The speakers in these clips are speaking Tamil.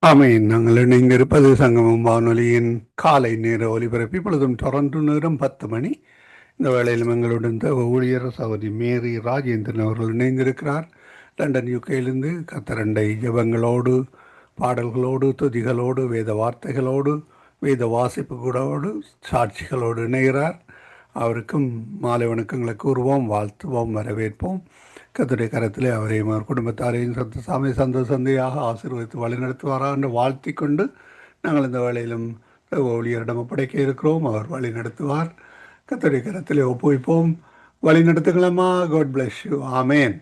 ஆமென். நாங்கள் இணைந்திருப்பது சங்கமம் வானொலியின் காலை நேர ஒலிபரப்பு. இப்பொழுதும் டொரண்டோ நேரம் 10 மணி. இந்த வேளையிலும் எங்களுடன் தேவ ஊழியர் சகோதரி மேரி ராஜேந்திரன் அவர்கள் இணைந்திருக்கிறார். லண்டன் யூகேயிலிருந்து கத்தரண்டை ஜெபங்களோடு, பாடல்களோடு, துதிகளோடு, வேத வார்த்தைகளோடு, வேத வாசிப்புகளோடு, சாட்சிகளோடு இணைகிறார். அவருக்கும் மாலை வணக்கங்களை கூறுவோம், வாழ்த்துவோம், வரவேற்போம். கர்த்தருடைய கரத்திலே அவரையும் அவர் குடும்பத்தாரையும் சாமி சந்தையாக ஆசீர்வதித்து வழிநடத்துவாராக என்று வாழ்த்தி கொண்டு நாங்கள் இந்த வேளையிலும் ஊழியரிடம் ஒப்படைக்க இருக்கிறோம். அவர் வழி நடத்துவார். கர்த்தருடைய கரத்திலே ஒப்புவிப்போம். வழி நடத்துங்களம்மா. God bless you. ஆமேன்.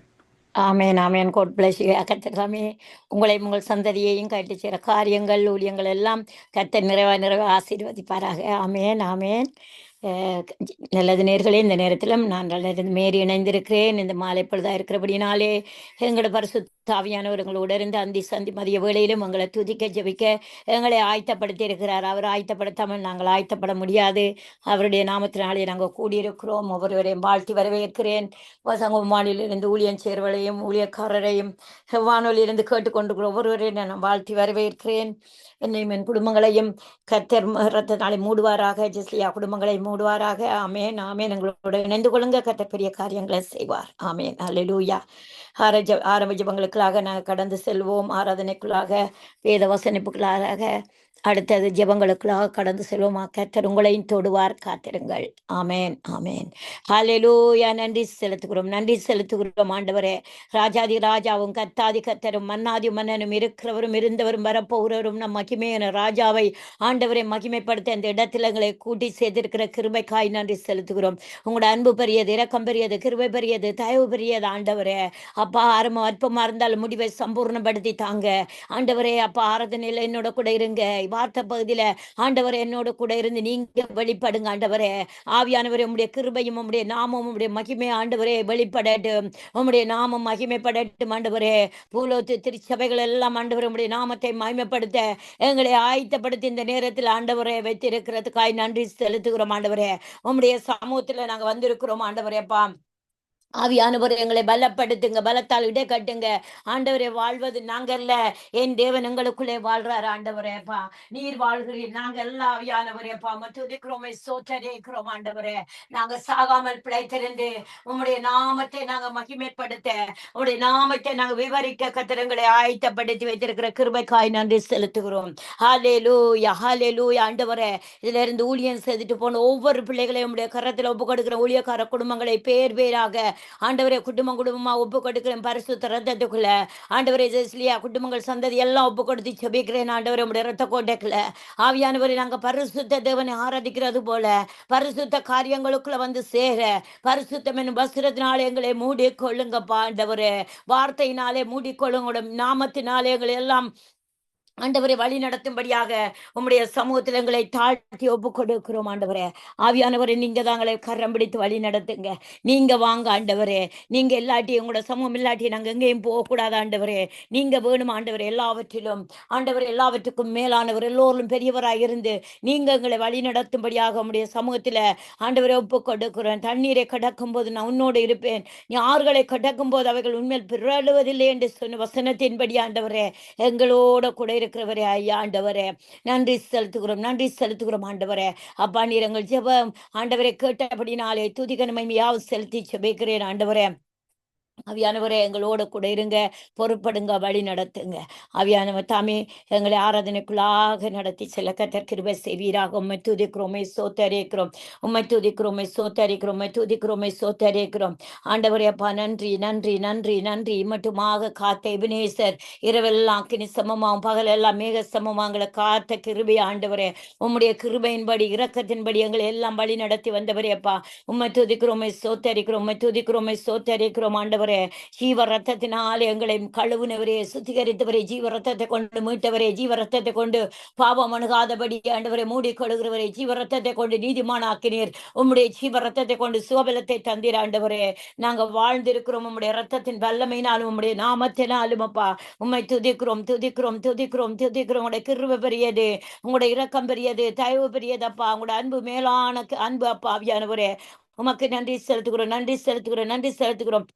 ஆமேன் ஆமேன். God bless you. கர்த்தர் உங்களையும் உங்கள் சந்ததியையும் கட்டி சேர காரியங்கள் ஊழியங்கள் எல்லாம் கர்த்தர் நிறைவா ஆசீர்வதிப்பாராக. ஆமேன் ஆமேன். நல்லது நேர்களே, இந்த நேரத்திலும் நான் மேரி இணைந்திருக்கிறேன். இந்த மாலை பொழுதா இருக்கிறபடினாலே எங்களோட பரிசுத்தாவியானவர்களோடு இருந்து அந்தி சந்தி மதிய வேளையிலும் எங்களை துதிக்க ஜெபிக்க எங்களை ஆயத்தப்படுத்தி இருக்கிறார். அவர் ஆயத்தப்படுத்தாமல் நாங்கள் ஆயத்தப்பட முடியாது. அவருடைய நாமத்தினாலே நாங்கள் கூடியிருக்கிறோம். ஒவ்வொருவரையும் வாழ்த்தி வரவேற்கிறேன். சங்கமானிலிருந்து ஊழியன் சேர்வலையும் ஊழியக்காரரையும் வானொலியிலிருந்து கேட்டுக்கொண்டிருக்கிற ஒவ்வொருவரையும் நான் வாழ்த்தி வரவேற்கிறேன். என்னையும் என் குடும்பங்களையும் கர்த்தர் ரத்தத்தினாலே மூடுவாராக. ஜெஸ்லியா குடும்பங்களை மூடுவாராக. ஆமேன் ஆமேன். எங்களோட இணைந்து கொள்ளுங்க. கர்த்தர் பெரிய காரியங்களை செய்வார். ஆமேன். அல்லேலூயா. ஆரம்ப ஜெபங்களுக்குள்ளாக நாங்கள் கடந்து செல்வோம். ஆராதனைக்குள்ளாக, வேத வசனிப்புகளாக, அடுத்தது ஜெபங்களுக்குள்ளாக கடந்து செல்வோம். கர்த்தர் உங்களையும் தொடுவார். காத்திருங்கள். ஆமேன் ஆமேன். ஹல்லேலூயா. நன்றி செலுத்துகிறோம் ஆண்டவரே. ராஜாதி ராஜாவும் கத்தாதி கத்தரும் மன்னாதி மன்னனும் இருக்கிறவரும் இருந்தவரும் வரப்போகிறவரும் நம் மகிமையான ராஜாவை ஆண்டவரை மகிமைப்படுத்த இந்த இடத்துல எங்களை கூட்டி சேர்த்திருக்கிற கிருபைக்காய் நன்றி செலுத்துகிறோம். உங்களோட அன்பு பெரியது, இரக்கம் பெரியது, கிருபை பெரியது, தயவு பெரியது ஆண்டவரே. அப்பா, ஆரம்பம் அற்பமா இருந்தாலும் முடிவை சம்பூர்ணப்படுத்தி தாங்க ஆண்டவரே. அப்பா, ஆராதனையில் என்னோட கூட இருங்க. வார்த்தை பகுதியில ஆண்டவரே என்னோட கூட இருந்து நீங்க வெளிப்படுங்க ஆண்டவரே. ஆவியானவரே, உம்முடைய கிருபையும் உம்முடைய நாமம் உம்முடைய மகிமை ஆண்டவரே வெளிப்படட்டும். உம்முடைய நாமம் மகிமைப்படட்டும் ஆண்டவரே. பூலோத்து திருச்சபைகள் எல்லாம் ஆண்டவரே உம்முடைய நாமத்தை மகிமைப்படுத்த எங்களை ஆயத்தப்படுத்தி இந்த நேரத்தில் ஆண்டவரே வைத்திருக்கிறதுக்காய் நன்றி செலுத்துகிறோம் ஆண்டவரே. உம்முடைய சமூகத்துல நாங்க வந்திருக்கிறோம் ஆண்டவரேப்பா. ஆவியானவர் எங்களை பலப்படுத்துங்க, பலத்தால் இடை கட்டுங்க ஆண்டவரே. வாழ்வது நாங்கல்ல, என் தேவன் எங்களுக்குள்ளே வாழ்றாரு ஆண்டவரேப்பா. நீர் வாழ்கிறீர், நாங்க எல்லாம் ஆவியானவரேப்பா துதிக்கிறோமே, சோற்றரேக்கிறோம் ஆண்டவரே. நாங்க சாகாமல் பிழைத்திருந்து உம்முடைய நாமத்தை நாங்க மகிமைப்படுத்த, உம்முடைய நாமத்தை நாங்க விவரிக்க கத்திரங்களை ஆயத்தப்படுத்தி வைத்திருக்கிற கிருபைக்காய் நன்றி செலுத்துகிறோம். ஹல்லேலூயா ஹல்லேலூயா ஆண்டவரே. இதுல இருந்து ஊழியம் செய்துட்டு போன ஒவ்வொரு பிள்ளைகளையும் உம்முடைய கரத்துல ஒப்பு கொடுக்கிற ஊழியக்கார குடும்பங்களை பேர் பேராக ஆண்டவரே குடும்பமா ஒப்பு கொடுக்கிறேன் பரிசுத்த ரத்தத்துக்குள்ள. ஆண்டவரே ஜெஸ்லியா குடும்பங்கள் சந்ததி எல்லாம் ஒப்பு கொடுத்து செபிக்கிறேன் ஆண்டவரே. உடைய ரத்த கோட்டைக்குள்ள ஆவியானவரை நாங்க பரிசுத்த தேவனை ஆராதிக்கிறது போல பரிசுத்த காரியங்களுக்குள்ள வந்து சேர பரிசுத்தம் என்னும் வஸ்திரத்தினாலே எங்களை மூடி கொள்ளுங்கப்பா ஆண்டவரே. வார்த்தையினாலே மூடிக்கொள்ளுங்க. நாமத்தினாலே எங்களை எல்லாம் ஆண்டவரை வழி நடத்தும்படியாக உம்முடைய சமூகத்தில் எங்களை தாழ்த்தி ஒப்பு கொடுக்கிறோம் ஆண்டவரே. ஆவியானவரை நீங்க தாங்களை கரம் பிடித்து வழி நடத்துங்க. நீங்க வாங்க ஆண்டவரே. நீங்க இல்லாட்டி உங்களோட சமூகம் இல்லாட்டி நாங்க எங்கேயும் போகக்கூடாது ஆண்டவரே. நீங்க வேணும் ஆண்டவரே. எல்லாவற்றிலும் ஆண்டவர் எல்லாவற்றுக்கும் மேலானவர், எல்லோரும் பெரியவராக இருந்து நீங்க எங்களை வழி நடத்தும்படியாக உம்முடைய சமூகத்துல ஆண்டவரை ஒப்பு கொடுக்கிறோம். தண்ணீரை கடக்கும் போது நான் உன்னோடு இருப்பேன், நீ ஆறுகளை கடக்கும் போது அவைகள் உண்மையில் பிறழுவதில்லை என்று சொன்ன வசனத்தின்படி ஆண்டவரே எங்களோட கூட இருக்கிறவரே ஐயா ஆண்டவரே நன்றி செலுத்துகிறோம் ஆண்டவரே. அப்பா, நீர் எங்கள் ஜெபம் ஆண்டவரை கேட்டபடினாலே துதிகனமையாவது செலுத்தி ஜெபிக்கிறேன் ஆண்டவரே. அவியானவரே எங்களோட கூட இருங்க, பொறுப்படுங்க, வழி நடத்துங்க. அவியானவர் தாமே எங்களை ஆராதனைக்குள்ளாக நடத்தி செல்ல கர்த்தர் கிருபை செய்வீராக. உம்மை துதிக்கிறோமே, சோத்தரிக்கிறோம். உம்மை துதிக்கிறோமே, சோத்தரிக்கிறோம். உம்மை துதிக்கிறோமே, சோத்தரிக்கிறோம். ஆண்டவரே அப்பா, நன்றி நன்றி நன்றி நன்றி. மட்டுமாக காத்த எபினேசர் இரவெல்லாம் அக்கினி சமமாகும், பகலெல்லாம் மேக சமமாங்களை காத்த கிருபை ஆண்டவரே. உம்முடைய கிருபையின்படி இரக்கத்தின்படி எங்களை எல்லாம் வழி நடத்தி வந்தவரே அப்பா. உம்மை துதிக்கிறோமே, சோத்தரிக்கிறோம். உம்மை துதிக்கிறோமே, சோத்தரிக்கிறோம் ஆண்டவரே. ஜீவ ரத்தத்தினால் எங்களை கழுவுனவரே, சுத்திகரித்தவரே, ஜீவ ரத்தத்தை கொண்டு மீட்டவரே, ஜீவ ரத்தத்தை கொண்டு பாவம் அணுகாதபடி ஆண்டவரை மூடி கொள்கிறவரே, ஜீவ ரத்தத்தை கொண்டு நீதிமானாக்கினீர். உம்முடைய ஜீவ ரத்தத்தை கொண்டு சுவபலத்தை தந்தீர் ஆண்டவரே. நாங்க வாழ்ந்திருக்கிறோம் உம்முடைய ரத்தத்தின் வல்லமையினாலும் உம்முடைய நாமத்தினாலும் அப்பா. உம்மை துதிக்கிறோம் துதிக்கிறோம் துதிக்கிறோம் துதிக்கிறோம். உங்களுடைய கிருபை பெரியது, உங்களுடைய இரக்கம் பெரியது, தயவு பெரியது அப்பா. உங்களுடைய அன்பு மேலான அன்பு அப்பா. ஆவியானவரே உமக்கு நன்றி செலுத்துகிறோம் நன்றி செலுத்துகிறோம் நன்றி செலுத்துகிறோம்.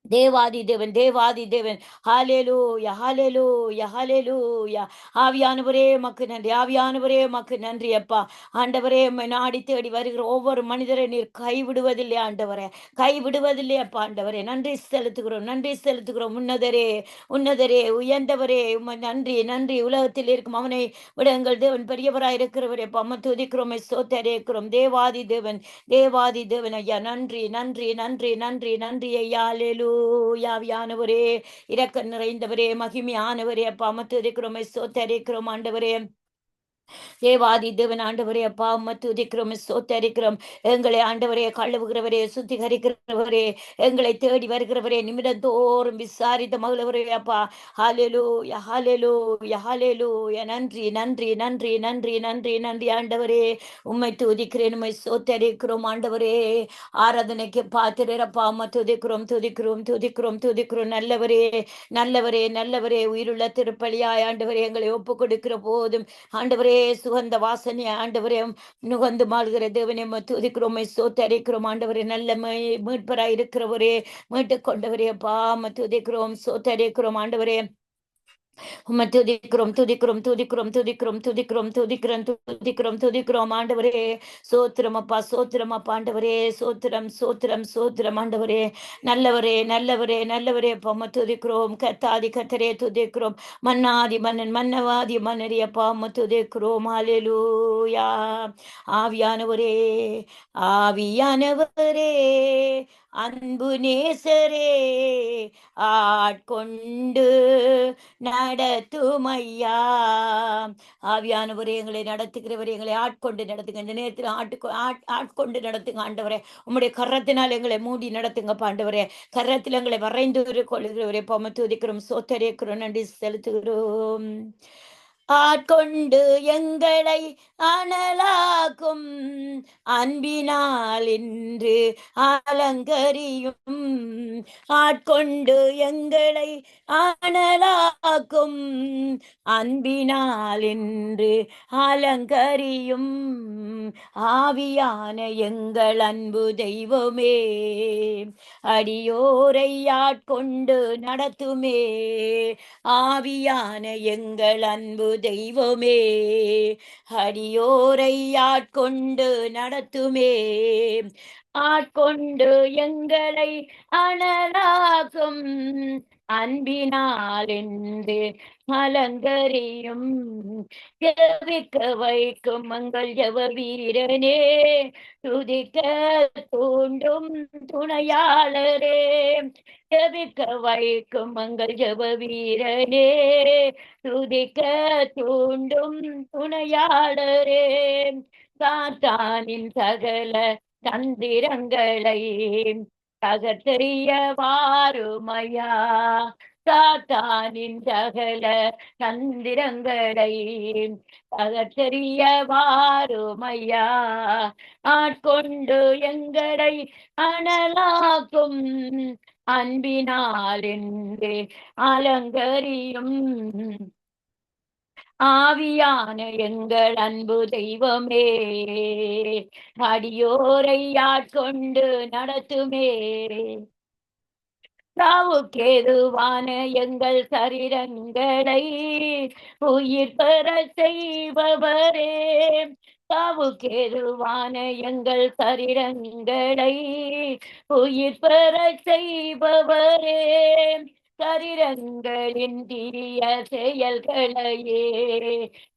தேவாதி தேவன், தேவாதி தேவன். ஹalleluya, ஹalleluya, ஹalleluya. ஆவியானவரே உமக்கு நன்றி, ஆவியானவரே உமக்கு நன்றி அப்பா. ஆண்டவரே உம்மை நாடி தேடி வருகிற ஒவ்வொரு மனிதரை நீர் கைவிடுவதில்லை ஆண்டவரே, கைவிடுவதில்லை அப்பா ஆண்டவரே. நன்றி செலுத்துகிறோம், நன்றி செலுத்துகிறோம். உன்னதரே, உன்னதரே, உயர்ந்தவரே உம்மை நன்றி, நன்றி. உலகத்தில் இருக்கும் அவனை விட எங்கள் தேவன் பெரியவராய் இருக்கிறவரே அப்பா. உம்மை துதிக்கிறோம், ஸ்தோத்தரிக்கிறோம். தேவாதி தேவன், தேவாதி தேவன் ஐயா. நன்றி, நன்றி, நன்றி, நன்றி, நன்றி ஐயா. அல்லேலூயா. ஆவியானவரே, இரக்கம் நிறைந்தவரே, மகிமையானவரே அப்பா. உம்மை துதிக்கிறோம், ஸ்தோத்தரிக்கிறோம் ஆண்டவரே. தேவாதி தேவன் ஆண்டவரே அப்பா. உம்மை துதிக்கிறோம், ஸ்தோத்தரிக்கிறோம். எங்களை ஆண்டவரே கழுவுகிறவரே, சுத்திகரிக்கிறவரே, எங்களை தேடி வருகிறவரே, நிமிடந்தோறும் விசாரித்த மகளவரே அப்பா. ஹalleluya, ஹalleluya, ஹalleluya. நன்றி, நன்றி, நன்றி, நன்றி, நன்றி, நன்றி ஆண்டவரே. உம்மை துதிக்கிறேன், உம்மை ஸ்தோத்தரிக்கிறோம் ஆண்டவரே. ஆராதனைக்கு பாத்திரப்பா. உம்மை துதிக்கிறோம், துதிக்கிறோம், துதிக்கிறோம், துதிக்கிறோம். நல்லவரே, நல்லவரே, நல்லவரே. உயிருள்ள திருப்பலியாய் ஆண்டவரே எங்களை ஒப்பு கொடுக்கிற போதும் ஆண்டவரே சுகந்த வாசனை ஆண்டவரே நுகர்ந்து மாளுகிற தேவனே உம்மை துதிக்கிறோம், உம்மை ஸ்தோத்தரிக்கிறோம் ஆண்டவரே. நல்ல மீட்பராய் இருக்கிறவரே, மீட்டுக் கொண்டவரே அப்பா. உம்மை துதிக்கிறோம், ஸ்தோத்தரிக்கிறோம் ஆண்டவரே. உம்மை துதிக்கிறோம், துதிக்கிறோம், துதிக்கிறோம், துதிக்கிறோம், துதிக்கிறோம், துதிக்கிறோம், துதிக்கிறோம், துதிக்கிறோம் ஆண்டவரே. சோத்திரம் அப்பா, சோத்திரம் அப்பா ஆண்டவரே. சோத்திரம், சோத்திரம், சோத்திரம் ஆண்டவரே. நல்லவரே, நல்லவரே, நல்லவரே அப்பா. உம்மை துதிக்கிறோம். கத்தாதி கத்தரே துதிக்கிறோம். மன்னாதி மன்னன், மன்னவாதி மன்னரி அப்பா. உம்மை துதிக்கிறோம். ஹalleluya. ஆவியானவரே, ஆவியானவரே, அன்பு நேசரே, ஆட்கொண்டு நடத்துமையா. ஆவியானவரே எங்களை நடத்துகிறவரே, எங்களை ஆட்கொண்டு நடத்துங்க. இந்த நேரத்தில் ஆட்கொண்டு நடத்துங்க ஆண்டவரே. உம்முடைய கரத்தினால் எங்களை மூடி நடத்துங்க ஆண்டவரே. கரத்தில் எங்களை வரைந்து கொள்கிறவரே பொம்மை துதிக்கிறோம், சோத்தரிக்கிறோம், நன்றி செலுத்துகிறோம். ஆட்கொண்டு எங்களை அனலாக்கும் அன்பினால் இன்று அலங்கரியும். ஆட்கொண்டு எங்களை அனலாக்கும் அன்பினால் இன்று அலங்கரியும். ஆவியான எங்கள் அன்பு தெய்வமே, அடியோரை ஆட்கொண்டு நடத்துமே. ஆவியான எங்கள் அன்பு தெய்வமே, அடியோரை ஆட்கொண்டு நடத்துமே. ஆட்கொண்டு எங்களை அனலாக்கும் அன்பினால் என்று அலங்கரியும். ஜெபிக்க வைக்கும் எங்கள் ஜெப வீரனே, துதிக்க தூண்டும் துணையாளரே. ஜெபிக்க வைக்கும் எங்கள் ஜெப வீரனே, துதிக்க தூண்டும் துணையாளரே. சாத்தானின் சகல தந்திரங்களை தகர்த்தெறிய வாருமையா. சாத்தானின் சகல தந்திரங்களை தகர்த்தெறிய வாருமையா. ஆட்கொண்டு எங்களை அனலாக்கும் அன்பினால் என்று அலங்கரியும். ஆவியான எங்கள் அன்பு தெய்வமே, அடியோரை ஆட்கொண்டு நடத்துமே. சாவுக்கேதுவான எங்கள் சரீரங்களை உயிர் பெற செய்பவரே. சாவுக்கேதுவான எங்கள் சரீரங்களை உயிர் பெற செய்பவரே. சரீரங்களின் தீய செயல்களையே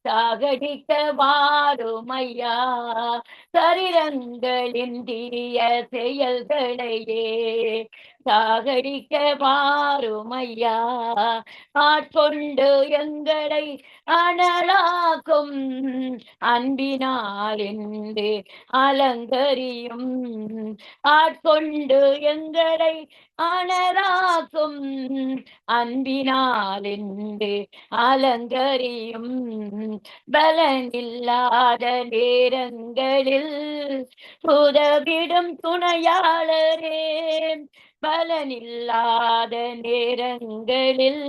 சாகடிக்க வாருமையா. சரீரங்களின் தீய செயல்களையே சாகடிக்க வாருமையா. ஆட்கொண்டு எங்களை அனலாக்கும் அன்பினால் என்று அலங்கரியும். ஆட்கொண்டு எங்களை அனலாக்கும் அன்பினால் என்று அலங்கரியும். பலனில்லாத நேரங்களில் உதவிடும் துணையாளரே. பலனில்லாத நேரங்களில்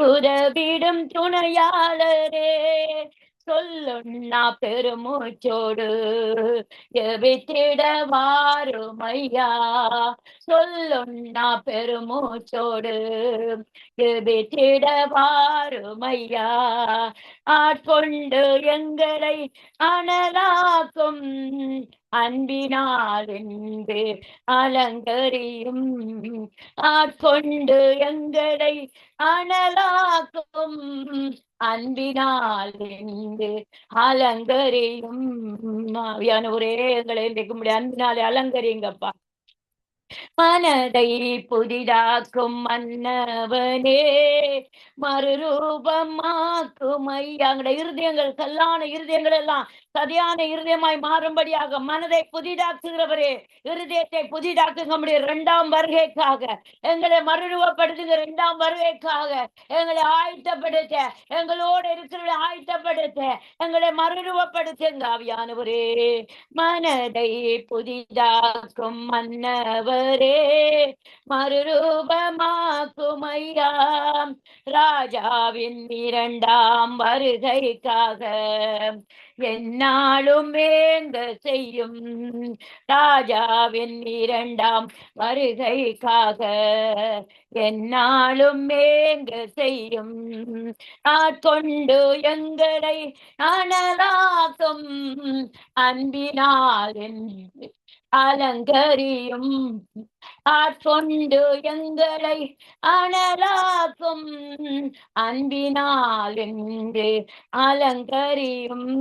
உதவிடும் துணையாளரே. சொல்லுண்ணா பெருமூச்சோடு எவித்திட வாருமையா. சொல்லுண்ணா பெருமூச்சோடு எவித்திட வாருமையா. ஆட்கொண்டு எங்களை அனலாக்கும் அன்பினால் என்று அலங்கரியும். ஆட்கொண்டு எங்களை அனலாக்கும் அன்பினால் என்று அலங்கரியும். ஆவியானவரே, எங்களை இன்றைக்கு உம்முடைய அன்பினாலே அலங்கரிங்கப்பா. மனதை புதிதாக்கும் மன்னவனே, மறுரூபமாக்கும் ஐயா. எங்களுடைய இருதயங்கள், கல்லான இருதயங்கள் எல்லாம் சதியான இருதயமாய் மாறும்படியாக மனதை புதிதாக்குகிறவரே, இருதயத்தை புதிதாக்குங்க. நம்முடைய இரண்டாம் வருகைக்காக எங்களை மறுரூபப்படுத்துங்க. இரண்டாம் வருகைக்காக எங்களை ஆயத்தப்படுத்த, எங்களோடு இருக்கிறவர்களை ஆயத்தப்படுத்த, எங்களை மறுரூபப்படுத்துங்க ஆவியானவரே. மனதை புதிதாக்கும் மன்னவரே, மறுரூபமாக்கும் ஐயா. ராஜாவின் இரண்டாம் வருகைக்காக என்னாலும் வேங்க செய்யும். ராஜாவின் இரண்டாம் வருகைக்காக என்னாலும் வேங்க செய்யும். ஆட்கொண்டு எங்களை அனலாக்கும் அன்பினால் என்று அலங்கரியும். ஆட்கொண்டு எங்களை அனலாக்கும் அன்பினால் என்று அலங்கரியும்.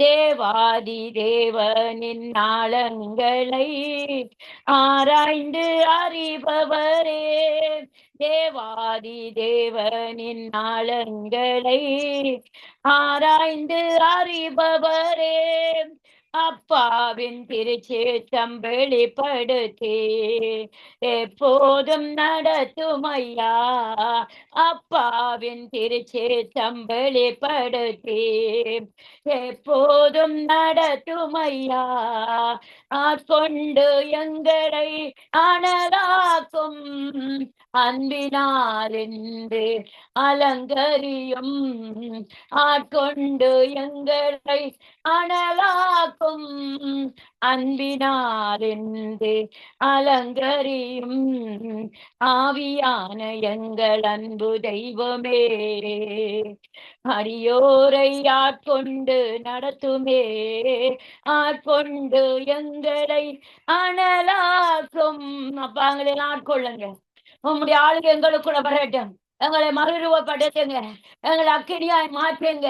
தேவாதி தேவனின் நாளங்களை ஆராய்ந்து அறிபவரே, தேவாதி தேவனின் நாளங்களை ஆராய்ந்து அறிபவரே, அப்பாவின் திருச்சேத்தம் வெளிப்படுத்தி எப்போதும் நடத்தும் ஐயா. அப்பாவின் திருச்சேத்தம் வெளிப்படுத்தி எப்போதும் நடத்தும் ஐயா. ஆட்கொண்டு எங்களை அனலாக்கும் அன்பினால் என்று அலங்கரியும். ஆட்கொண்டு எங்களை அனலாக்கும் அன்பினால் என்று அலங்கரியும். ஆவியான எங்கள் அன்பு தெய்வமே, அடியோரை ஆட்கொண்டு நடத்துமே. ஆட்கொண்டு எங்களை அனலாக்கும். அப்பாங்களை ஆட்கொள்ளுங்க. உம்முடைய ஆளுகை எங்களுக்குள்ள வரட்டும். எங்களை மறுரூபப்படுத்துங்க. எங்களை அக்கினியாய் மாற்றுங்க.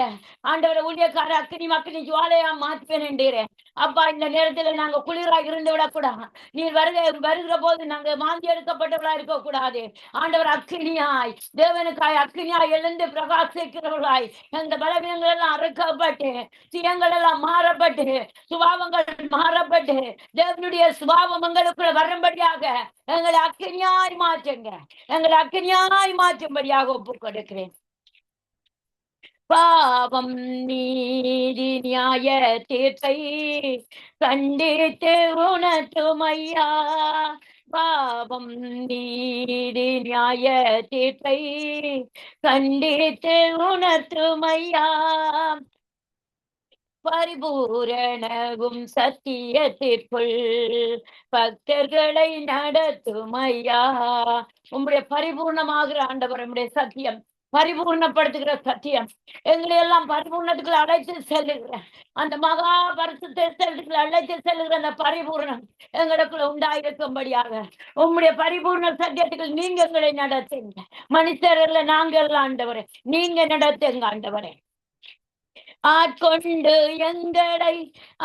ஆண்டவரை ஊழியக்கார அக்கினி ஜுவாலையா மாற்றுவேன் என்றீரேன். அப்பா, இந்த நேரத்துல நாங்க குளிராய் இருந்து விடக்கூடாது. நீர் வருகிற போது நாங்க மாந்தி எடுக்கப்பட்டவர்களா இருக்கக்கூடாது. ஆண்டவர் அக்கினியாய், தேவனுக்காய் அக்கினியாய் எழுந்து பிரகாசிக்கிறவர்களாய் எங்க பலவீனங்கள் எல்லாம் அறுக்கப்பட்டு, சியங்கள் எல்லாம் மாறப்பட்டு, சுபாவங்கள் மாறப்பட்டு, தேவனுடைய சுபாவம் எங்களுக்குள்ள வரும்படியாக எங்களை அக்கினியாய் மாற்றுங்க. எங்களை அக்கினியாய் மாற்றும்படியாக ஒப்புக் கொடுக்கிறேன். பாவம் நீதி நியாய தீர்ப்பை கண்டித்து உணர்த்தும் ஐயா. பாவம் நீதி நியாய தீர்ப்பை கண்டித்து உணர்த்தும் ஐயா. பரிபூரணகும் சத்தியத்திற்குள் பக்தர்களை நடத்தும் ஐயா. உங்களுடைய பரிபூர்ணமாகிற ஆண்டவர், உங்களுடைய சத்தியம், பரிபூர்ணப்படுத்துகிற சத்தியம் எங்களை எல்லாம் பரிபூர்ணத்துக்குள்ள அழைத்து செல்லுகிற அந்த மகா பரிசுத்தத்துக்குள்ள அழைத்து செல்லுகிற அந்த பரிபூர்ணம் எங்களுக்குள்ள உண்டாயிருக்கும்படியாக உம்முடைய பரிபூர்ண சத்தியத்துக்கு நீங்க எங்களை நடத்துங்க. மனுஷர்ல நாங்கள் ஆண்டவரே, நீங்க நடத்துங்க ஆண்டவரே. ஆட்கொண்டு எங்களை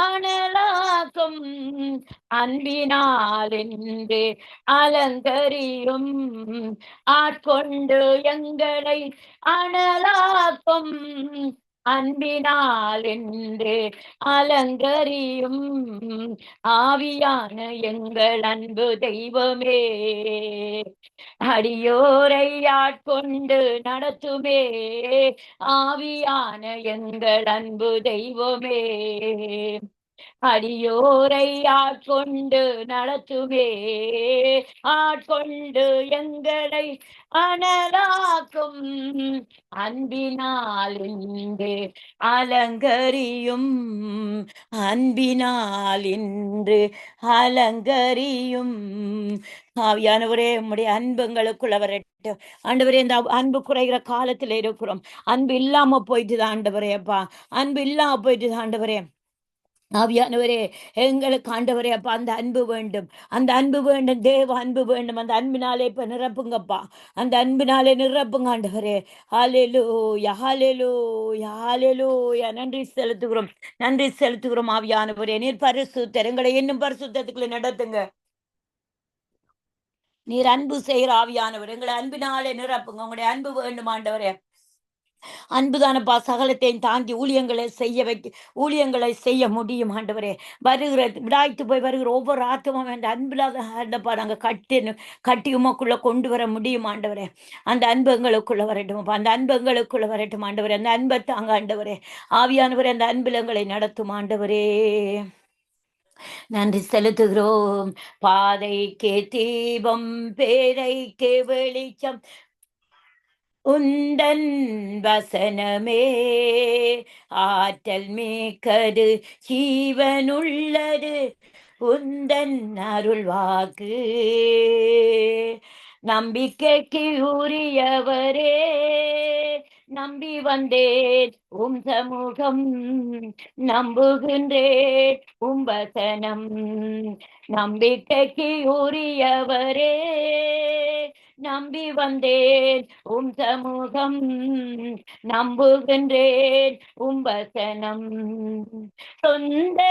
அனலாக்கும் அன்பினால் என்று அலங்கரியும். ஆட்கொண்டு எங்களை அனலாக்கும் அன்பினால் என்று அலங்கரியும். ஆவியான எங்கள் அன்பு தெய்வமே, அடியோரை ஆட்கொண்டு நடத்துமே. ஆவியான எங்கள் அன்பு தெய்வமே, அடியோரை ஆட்கொண்டு நடத்துமே, ஆட்கொண்டு எங்களை அனலாக்கும் அன்பினால் இன்று அலங்கரியும், அன்பினால் இன்று அலங்கரியும். ஆவியானவரே, உம்முடைய அன்புங்களுக்குள்ள வரட்டும் ஆண்டவரே. இந்த அன்பு குறைகிற காலத்துல இருக்கிறோம். அன்பு இல்லாம போயிட்டுது ஆண்டவரே. அப்பா, அன்பு இல்லாம போயிட்டுது ஆண்டவரே. ஆவியானவரே, எங்களுக்கு ஆண்டவரே அப்பா அந்த அன்பு வேண்டும், அந்த அன்பு வேண்டும், தேவ அன்பு வேண்டும். அந்த அன்பினாலே இப்ப நிரப்புங்கப்பா, அந்த அன்பினாலே நிரப்புங்க ஆண்டவரே. ஹalleluya, ஹalleluya, ஹalleluya. நன்றி செலுத்துகிறோம், நன்றி செலுத்துகிறோம். ஆவியானவரே, நீர் பரிசுத்தர், எங்களை இன்னும் பரிசுத்தத்துக்குள்ள நடத்துங்க. நீர் அன்பு செய்கிற ஆவியானவர், எங்களை அன்பினாலே நிரப்புங்க. உங்களுடைய அன்பு வேண்டும் ஆண்டவரே. அன்புதானப்பா சகலத்தையும் தாங்கி ஊழியங்களை செய்ய வைக்க, ஊழியங்களை செய்ய முடியும் ஆண்டவரே. வருகிற விடாய்த்து போய் வருகிற ஒவ்வொரு ஆத்மாவும் அந்த அன்பில்லாத ஆண்டப்பா நாங்கள் கட்டி உமக்குள்ள கொண்டு வர முடியும் ஆண்டவரே. அந்த அன்பு எங்களுக்குள்ள வரட்டும், அந்த அன்பு எங்களுக்குள்ள வரட்டும் ஆண்டவரே. அந்த அன்பை தாங்க ஆண்டவரே. ஆவியானவரே, அந்த அன்பில் எங்களை நடத்தும் ஆண்டவரே. நன்றி செலுத்துகிறோம். பாதைக்கு தீபம், பேரைக்கு வெளிச்சம், உந்தன் வசனமே ஆற்றல் மிக்கது, ஜீவனுள்ளது உந்தன் அருள் வாக்கு. நம்பிக்கைக்கு உரியவரே, நம்பி வந்தேன் உம் சமூகம், நம்புகின்றேன் உம் வசனம். நம்பிக்கைக்கு உரியவரே, நம்பி வந்தேன் உம் சமூகம், நம்புகின்றேன் உம் வசனம். சொந்த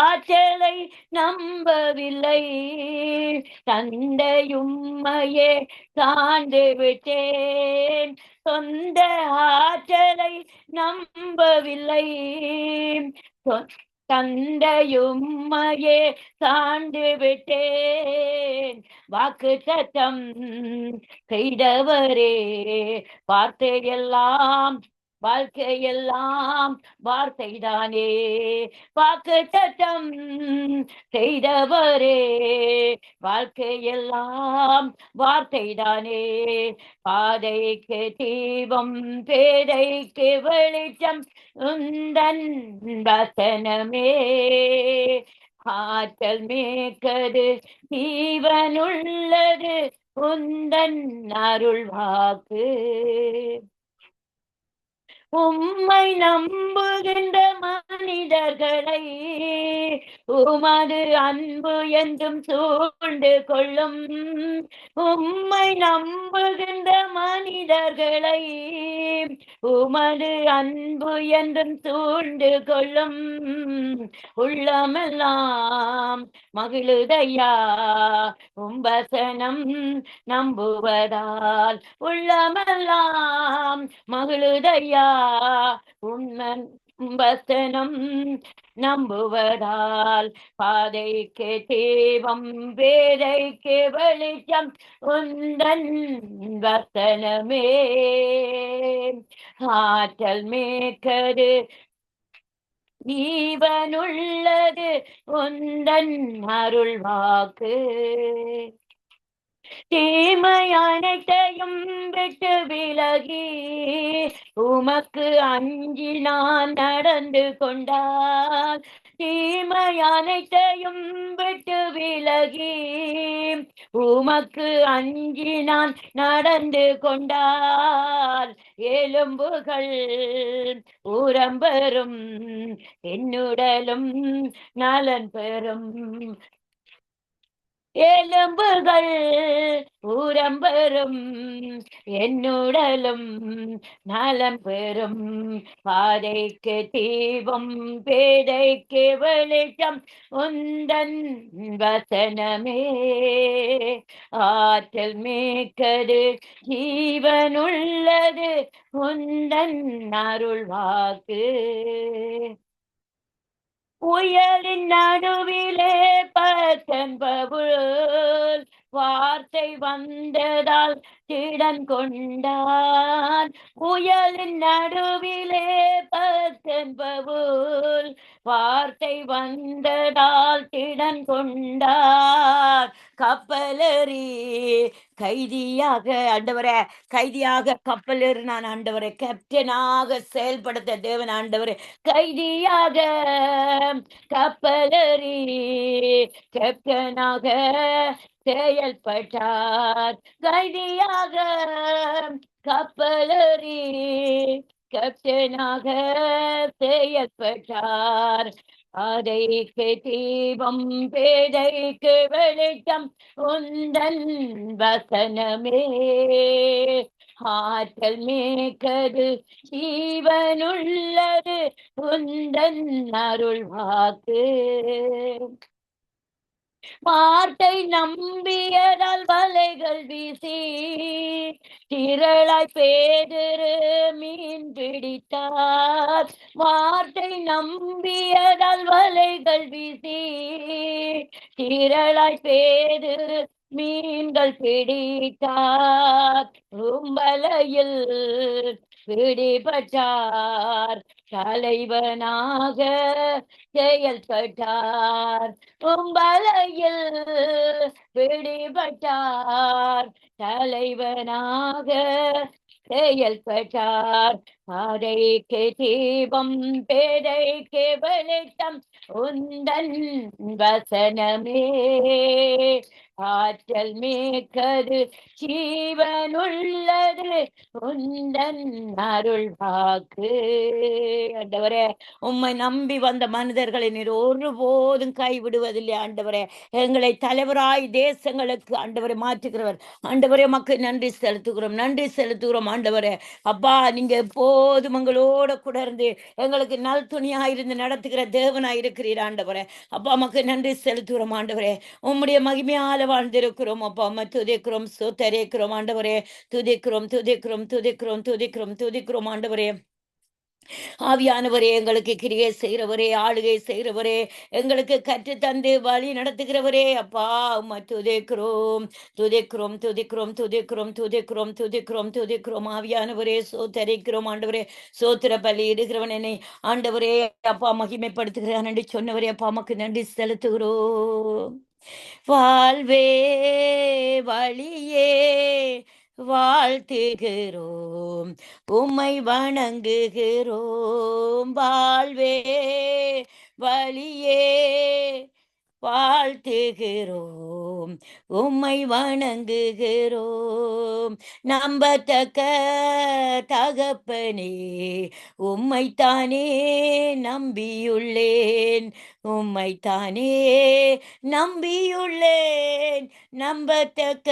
ஆற்றலை நம்பவில்லை, தந்தையும்மையே சார்ந்து விட்டேன். சொந்த ஆற்றலை நம்பவில்லை, தந்தையும்மையே சார்ந்து விட்டேன். வாக்கு சத்தம் செய்தவரே, வார்த்தையெல்லாம் வாழ்க்கையெல்லாம் வார்த்தைதானே. வாக்கு சத்தம் செய்தவரே, வாழ்க்கையெல்லாம் வார்த்தைதானே. பாதைக்கு தீபம், பேதைக்கு வெளிச்சம், உந்தன் வசனமே ஆற்றல் மிக்கது, ஜீவனுள்ளது உந்தன் அருள் வாக்கு. உம்மை நம்புகின்ற மனிதர்களை உமது அன்பு என்றும் சூழ்ந்து கொள்ளும். உம்மை நம்புகின்ற மனிதர்களை உமது அன்பு என்றும் சூழ்ந்து கொள்ளும். உள்ளமெல்லாம் மகிழுதையா உம்பசனம் நம்புவதால், உள்ளமெல்லாம் மகிழுதையா உண்மன் வசனம் நம்புவதால். பாதைக்கு தீபம், வேதைக்கு வெளிச்சம், உந்தன் வசனமே ஆற்றல் மிக்கது, ஜீவனுள்ளது உந்தன் அருள் வாக்கு. தீமை அனைத்தையும் விட்டு விலகி உமக்கு அஞ்சி நான் நடந்து கொண்டால், தீமை அனைத்தையும் விட்டு விலகி உமக்கு அஞ்சி நான் நடந்து கொண்டால், எலும்புகள் ஊரம் பெறும், என்னுடலும் நலன் பெறும். எலும்புகள் ஊரம் பெறும், என்னுடலும் நலம் பெறும். பாதைக்கு தீபம், பேதைக்கு வெளிச்சம், உந்தன் வசனமே ஆற்றல் மிக்கது, ஜீவனுள்ளது உந்தன் அருள் வாக்கு. உயரின் நடுவிலே பத்தன்பவுள் வார்த்தை வந்ததால் திடன் கொண்டான். உயரின் நடுவிலே பத்தன்பவுள் வார்த்தை வந்ததால் திடன் கொண்டார். கப்பலறி கைதியாக ஆண்டவரே, கைதியாக கப்பலேறி நான் ஆண்டவரே, கேப்டனாக செயல்படுத்த தேவன் ஆண்டவரே, கைதியாக கப்பலறி கேப்டனாக செயல்பட்டார். கைதியாக கப்பலறி கேப்டனாக செயல்பட்டார். பாதைக்கு தீபம், பேதைக்கு வெளிச்சம், உந்தன் வசனமே ஆற்றல் மேற்கது, ஜீவனுள்ளது உந்தன் அருள் வாக்கு. வார்த்தை நம்பியதால் வலைகள் வீசி திரளாய் பேதுரு மீன் பிடித்தார். வார்த்தை நம்பியதால் வலைகள் வீசி திரளாய் பேதுரு மீன்கள் பிடித்தார். உம்பலையில் பிடிபட்டார், தலைவனாக செயல்பட்டார். உம்பலையில் பிடிபட்டார், தலைவனாக செயல்பட்டார். பாதைக்கு தீபம், பேதைக்கு வெளிச்சம், உந்தன் வசனமே ஆற்றல் மேற்கது, ஜீவனுள்ளது உந்தன் அருள் வாக்கு. ஆண்டவரே, உம்மை நம்பி வந்த மனிதர்களை நீர் ஒருபோதும் கைவிடுவதில்லை ஆண்டவரே. எங்களை தலைவராய் தேசங்களுக்கு ஆண்டவரை மாற்றுகிறவர் ஆண்டவரே, மக்கு நன்றி செலுத்துகிறோம், நன்றி செலுத்துகிறோம் ஆண்டவரே. அப்பா, நீங்க எப்போதும் எங்களோட கூட இருந்து எங்களுக்கு நல் துணியாயிருந்து நடத்துகிற தேவனாய் இருக்கிறீர் ஆண்டவரே. அப்பா, மக்கு நன்றி செலுத்துகிறோம் ஆண்டவரே. உம்முடைய மகிமையால வாழ்ந்திருக்கிறோம் அப்பா. அம்மா துதிக்கிறோம், சுத்தரிக்கிறோம் ஆண்டவரே. துதிக்கிறோம், துதிக்கிறோம், துதிக்கிறோம், துதிக்கிறோம், துதிக்கிறோம் ஆண்டவரே. ஆவியானவரே, எங்களுக்கு கிரியை செய்கிறவரே, ஆளுகை செய்கிறவரே, எங்களுக்கு கற்று தந்து வழி நடத்துகிறவரே, அப்பா உம்மை துதிக்கிறோம், துதிக்கிறோம், துதிக்கிறோம், துதிக்கிறோம், துதிக்கிறோம், துதிக்கிறோம், துதிக்கிறோம். ஆவியானவரே, சோத்தரிக்கிறோம் ஆண்டவரே. சோத்திர பலி இடுகிறவன் என்னை ஆண்டவரே அப்பா மகிமைப்படுத்துகிறான் என்று சொன்னவரே, அப்பா உமக்கு நன்றி செலுத்துகிறோம். வாழ்வே வழியே வாழ்த்துகிறோம், உம்மை வணங்குகிறோம். வாழ்வே வழியே வாழ்த்துகிறோம், உம்மை வணங்குகிறோம். நம்பத்தக்க தகப்பனே, உம்மைத்தானே நம்பியுள்ளேன், உம்மைத்தானே நம்பியுள்ளேன். நம்பத்தக்க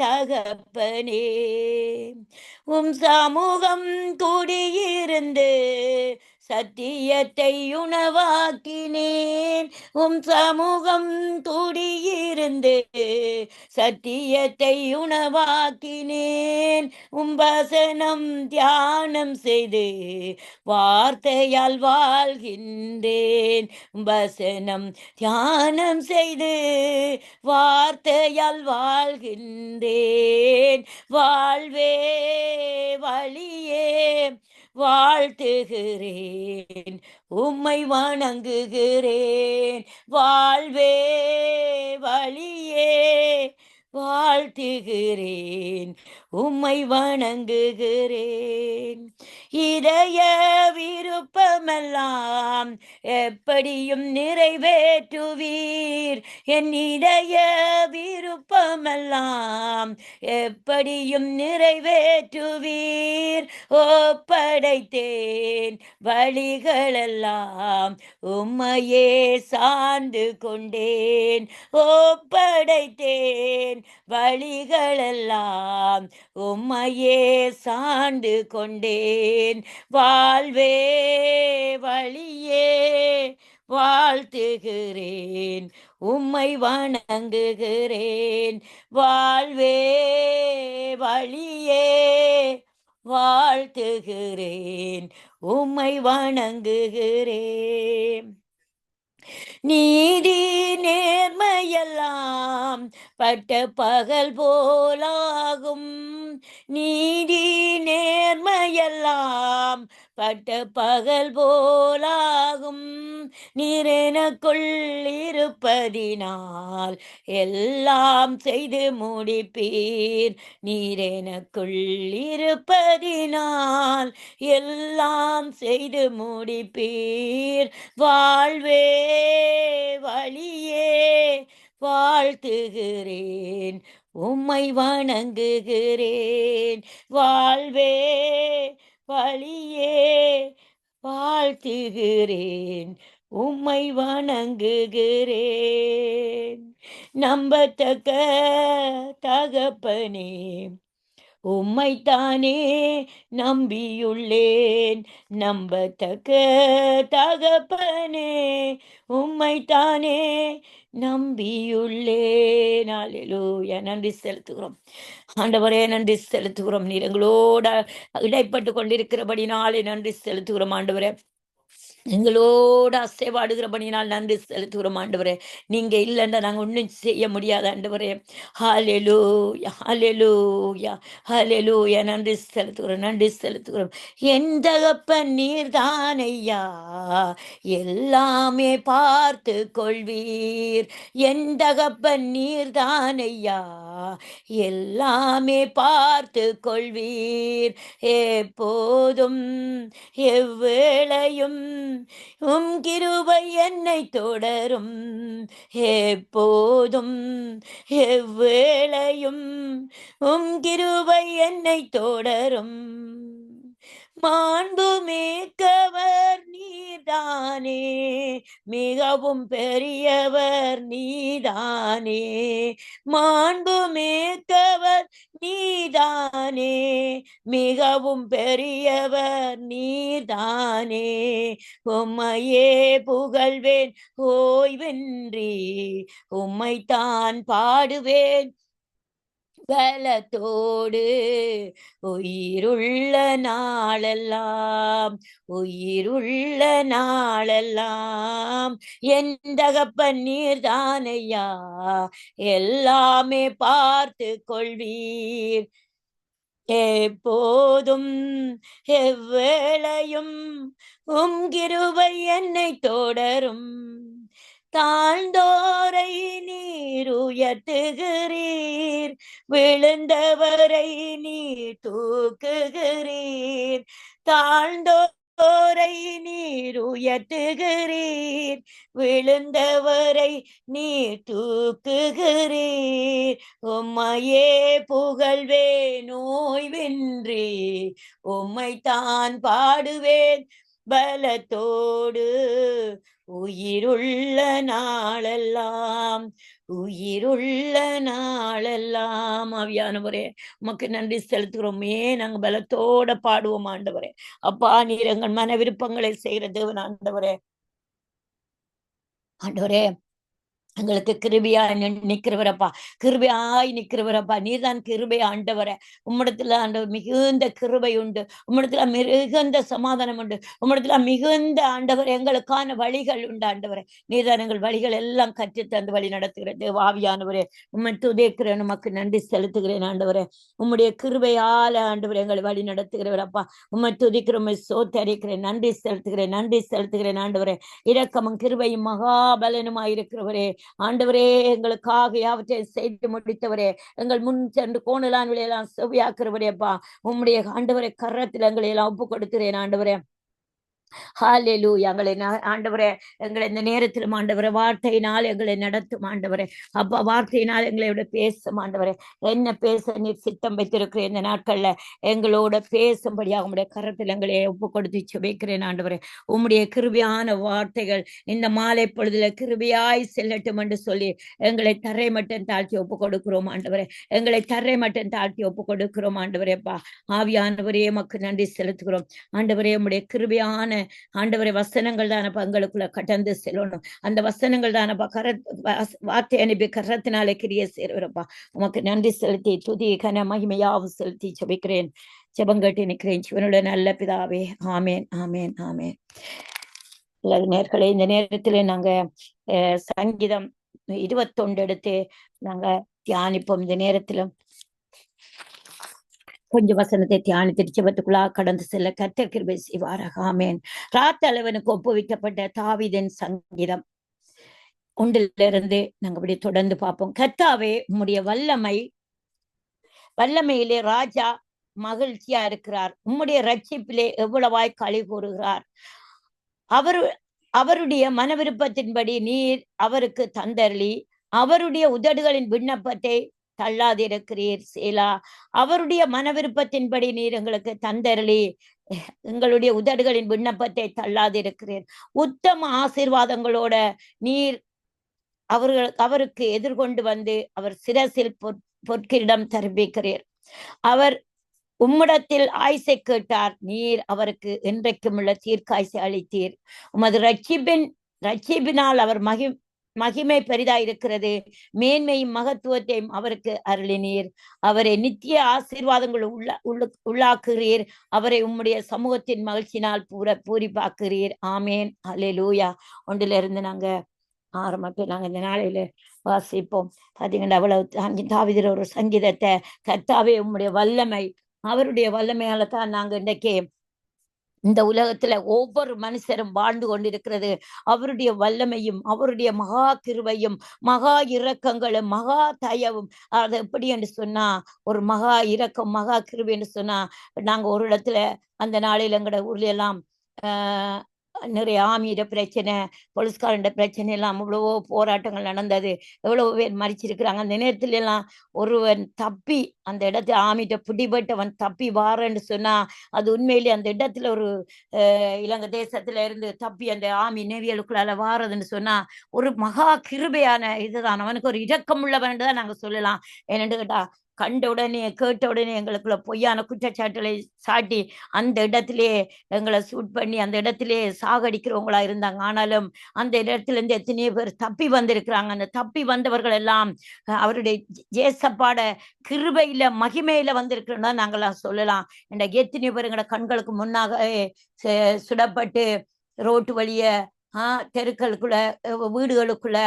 தகப்பனே, உம் சமூகம் கூடியிருந்து சத்தியத்தை உணவாக்கினேன். உம் சமூகம் கூடியிருந்து சத்தியத்தை உணவாக்கினேன். உம் வசனம் தியானம் செய்து வார்த்தையால் வாழ்கின்றேன். உம் வசனம் தியானம் செய்து வார்த்தையால் வாழ்கின்றேன். வாழ்வே வழியே வாழ்த்துகிறேன், உம்மை வணங்குகிறேன். வாழ்வே வழியே வாழ்த்துகிறேன், உம்மை வணங்குகிறேன். இதய விருப்பமெல்லாம் எப்படியும் நிறைவேற்றுவீர். என் இதய விருப்பமெல்லாம் எப்படியும் நிறைவேற்றுவீர். ஒப்படைத்தேன் வழிகளெல்லாம், உம்மையே சார்ந்து கொண்டேன். ஒப்படைத்தேன் வழிகளெல்லாம், உம்மையே சார்ந்து கொண்டேன். வாழ்வே வழியே வாழ்த்துகிறேன், உம்மை வணங்குகிறேன். வாழ்வே வழியே வாழ்த்துகிறேன், உம்மை வணங்குகிறேன். நீதி நேர்மையெல்லாம் பட்ட பகல் போலாகும். நீதி நேர்மையெல்லாம் எல்லாம் பட்ட பகல் போலாகும். நீர் எனக்குள் இருப்பதினால் எல்லாம் செய்து முடிப்பீர். நீர் எனக்குள் இருப்பதினால் எல்லாம் செய்து முடிப்பீர். வாழ்வே வழியே வாழ்த்துகிறேன், உம்மை வணங்குகிறேன். வாழ்வே வழியே வாழ்த்துகிறேன், உம்மை வணங்குகிறேன். நம்பத்தக்க தகப்பனே, உம்மைத்தானே நம்பியுள்ளேன். நம்பத்தக்க தகப்பனே, உம்மைத்தானே நம்பியுள்ளேன். அல்லேலூயா. நன்றி செலுத்துகிறோம் ஆண்டவரே, நன்றி செலுத்துகிறோம். நீர் எங்களோட இடைப்பட்டு கொண்டிருக்கிறபடினாலே நன்றி செலுத்துகிறோம் ஆண்டவரே. எங்களோட அசைவாடுகிறபடினால் நன்றி செலுத்துகிறோம் ஆண்டவரே. நீங்க இல்லைன்னா நாங்கள் ஒன்றும் செய்ய முடியாது ஆண்டவரே. ஹல்லேலூயா, ஹல்லேலூயா, ஹல்லேலூயா. நன்றி செலுத்துகிறோம், நன்றி செலுத்துகிறோம். என் தகப்பன் நீர்தானையா, எல்லாமே பார்த்து கொள்வீர். என் தகப்பன் நீர்தானையா, எல்லாமே பார்த்து கொள்வீர். எப்போதும் எவ்வேளையும் கிருபை என்னை தொடரும். எப்போதும் எவ்வேளையும் கிருபை என்னை தொடரும். மாண்புமிக்கவர் நீதானே, மிகவும் பெரியவர் நீதானே. மாண்புமிக்கவர் நீதானே, மிகவும் பெரியவர் நீதானே. உம்மையே புகழ்வேன் ஓய்வின்றி, உம்மைத்தான் பாடுவேன் பலத்தோடு. உயிருள்ள நாளெல்லாம், உயிருள்ள நாளெல்லாம் என் தகப்பன் நீர்தானையா, எல்லாமே பார்த்து கொள்வீர். எப்போதும் எவ்வேளையும் கிருபை என்னை தொடரும். தாழ்ந்தோரை நீர் உயர்த்துகிறீர், விழுந்தவரை நீர் தூக்குகிறீர். தாழ்ந்தோரை நீர் உயர்த்துகிறீர், விழுந்தவரை நீர் தூக்குகிறீர். உம்மையே புகழ்வேன் ஓய்வின்றி, உம்மைத்தான் பாடுவேன் பலத்தோடு. உயிருள்ள நாளெல்லாம், உயிருள்ள நாளெல்லாம். ஆவியானவரே, உமக்கு நன்றி செலுத்துகிறோமே. நாங்க பலத்தோட பாடுவோம் ஆண்டவரே. அப்பா, நீர் எங்கள் மன விருப்பங்களை செய்கிற தேவன் ஆண்டவரே. ஆண்டவரே, எங்களுக்கு கிருபையாய் நிற்கிறவரப்பா, கிருபையாய் நிற்கிறவரப்பா. நீர்தான் கிருபை ஆண்டவரே. உம்மிடத்துல ஆண்டவர் மிகுந்த கிருபை உண்டு, உம்மிடத்துல மிகுந்த சமாதானம் உண்டு, உம்மிடத்துல மிகுந்த ஆண்டவர் எங்களுக்கான வழிகள் உண்டு ஆண்டவரே. நீர்தான் எங்கள் வழிகள் எல்லாம் கற்றுத்து அந்த வழி நடத்துகிறது. ஆவியானவரே, உம்மை துதிக்கிறேன், உமக்கு நன்றி செலுத்துகிறேன் ஆண்டவரே. உம்முடைய கிருபையால ஆண்டவர் எங்களை வழி நடத்துகிறவரப்பா. உம்மை துதிக்கிறேன், உம்மை சோத்தரிக்கிறேன், நன்றி செலுத்துகிறேன், நன்றி செலுத்துகிறேன் ஆண்டவரே. இரக்கமும் கிருபையும் மகாபலனுமாய் இருக்கிறவரே ஆண்டவரே, எங்களுக்காக யாவற்றையும் செய்து முடித்தவரே, எங்கள் முன் சென்று கோணலான் விளையெல்லாம் செவ்வியாக்குறவரேப்பா. உம்முடைய ஆண்டவரை கரத்தில் எங்களை எல்லாம் ஒப்பு கொடுக்கிறேன் ஆண்டவரே. ஹல்லேலூயா. எங்களை ஆண்டவரே, எங்களை இந்த நேரத்திலும் ஆண்டவரே வார்த்தையினால் எங்களை நடத்தும் ஆண்டவரே. அப்பா, வார்த்தையினால் எங்களோட பேசும் ஆண்டவரே. என்ன பேச நீர் சித்தம் வைத்திருக்கிறேன் இந்த நாட்கள்ல, எங்களோட பேசும்படியாக உங்களுடைய கரத்தில் எங்களை ஒப்பு கொடுத்து செபிக்கிறேன் ஆண்டவரே. உம்முடைய கிருபையான வார்த்தைகள் இந்த மாலை பொழுதுல கிருபையாய் செல்லட்டும் என்று சொல்லி எங்களை தரை மட்டும் தாழ்த்தி ஒப்பு கொடுக்கிறோம் ஆண்டவரே. எங்களை தரை மட்டும் தாழ்த்தி ஒப்பு கொடுக்கிறோம் ஆண்டவரேப்பா. ஆவியானவரே, மக்கு நன்றி செலுத்துகிறோம் ஆண்டவரே. உம்முடைய கிருபையான ஆண்டவரே வசனங்கள் தானப்பா எங்களுக்குள்ள கடந்து செல்லணும். அந்த வசனங்கள் தானப்பா வார்த்தை அனுப்பி கரத்தினாலே கிரிய சேர்வரப்பா. உமக்கு நன்றி செலுத்தி துதி கன மகிமையாவும் செலுத்தி ஜெபிக்கிறேன். ஜெபங்கட்டி நிற்கிறேன் சிவனுடைய நல்ல பிதாவே. ஆமேன், ஆமேன், ஆமேன். நேர்களே, இந்த நேரத்துல நாங்க சங்கீதம் 21 எடுத்து நாங்க தியானிப்போம். இந்த நேரத்திலும் கொஞ்சம் வசனத்தை தியானித்து ஜெபத்துக்குள்ளா கடந்து செல்ல கர்த்தர் கிருபை செய்வாராக. ஆமென். ராத்தலைவனுக்கு ஒப்புவிக்கப்பட்ட தாவீதின் சங்கீதம் 1 நாங்க அப்படி தொடர்ந்து பார்ப்போம். கர்த்தாவே, உம்முடைய வல்லமையிலே ராஜா மகிழ்ச்சியா இருக்கிறார். உம்முடைய ரட்சிப்பிலே எவ்வளவாய் களி கூறுகிறார். அவருடைய மன விருப்பத்தின்படி நீர் அவருக்கு தந்தருளி அவருடைய உதடுகளின் விண்ணப்பத்தை தள்ளாதிருக்கிறீர். சேலா. அவருடைய மன விருப்பத்தின்படி நீர் எங்களுக்கு தந்தருளி எங்களுடைய உதடுகளின் விண்ணப்பத்தை தள்ளாதிருக்கிறீர். உத்தம ஆசீர்வாதங்களோட நீர் அவருக்கு எதிர்கொண்டு வந்து அவர் சிரசில் பொற்கிரிடம் தருவிக்கிறீர். அவர் உம்மிடத்தில் ஆயுசை கேட்டார். நீர் அவருக்கு என்றைக்கும் உள்ள தீர்க்காய்ச்சி அளித்தீர். உமது ரட்சிப்பினால் அவர் மகிமை பெரிதாயிருக்கிறது. மேன்மையும் மகத்துவத்தையும் அவருக்கு அருளினீர். அவரை நித்திய ஆசீர்வாதங்கள் உள்ளாக்குகிறீர். அவரை உம்முடைய சமூகத்தின் மகிழ்ச்சியினால் பூரிப்பாக்குகிறீர். ஆமேன். அல்லேலூயா. 1 நாங்க ஆரம்பத்தில் நாங்க இந்த நாளையில வாசிப்போம். பாத்தீங்கன்னா அவ்வளவு தாவீதின் ஒரு சங்கீதத்தை கர்த்தாவே உம்முடைய வல்லமை, அவருடைய வல்லமையால தான் நாங்க இன்றைக்கு இந்த உலகத்துல ஒவ்வொரு மனுஷரும் வாழ்ந்து கொண்டிருக்கிறது. அவருடைய வல்லமையும் அவருடைய மகா கிருபையும் மகா இரக்கங்களும் மகா தயவும். அது எப்படி என்று சொன்னா, ஒரு மகா இரக்கம் மகா கிருபை என்று சொன்னா, நாங்க ஒரு இடத்துல அந்த நாளில் எங்கட ஊர்ல எல்லாம் நிறைய ஆமியிட பிரச்சனை, போலீஸ்காரண்ட பிரச்சனை எல்லாம் எவ்வளவோ போராட்டங்கள் நடந்தது. எவ்வளவு பேர் மறிச்சிருக்கிறாங்க. அந்த நேரத்துல எல்லாம் ஒருவன் தப்பி அந்த இடத்துல ஆமிட்ட பிடிபட்டவன் தப்பி வாரன்னு சொன்னா, அது உண்மையிலே அந்த இடத்துல ஒரு இலங்கை தேசத்துல இருந்து தப்பி அந்த ஆமி நேவியலுக்குள்ளால வாரதுன்னு சொன்னா ஒரு மகா கிருபையான இதுதான். அவனுக்கு ஒரு இரக்கம் உள்ளவன் தான் நாங்க சொல்லலாம். என்னன்னு கேட்டா, கண்ட உடனே கேட்ட உடனே எங்களுக்குள்ள பொய்யான குற்றச்சாட்டுகளை சாட்டி அந்த இடத்திலே எங்களை சூட் பண்ணி அந்த இடத்திலே சாகடிக்கிறவங்களா இருந்தாங்க. ஆனாலும் அந்த இடத்துல இருந்து எத்தனையோ பேர் தப்பி வந்திருக்கிறாங்க. அந்த தப்பி வந்தவர்கள் எல்லாம் அவருடைய ஜேசப்பாட கிருபையில மகிமையில வந்திருக்கிறோம்னா நாங்களாம் சொல்லலாம். இன்றைக்கு எத்தனையோ பேர் எங்களோட கண்களுக்கு முன்னாக சுடப்பட்டு ரோட்டு வழிய தெருக்களுக்குள்ள வீடுகளுக்குள்ள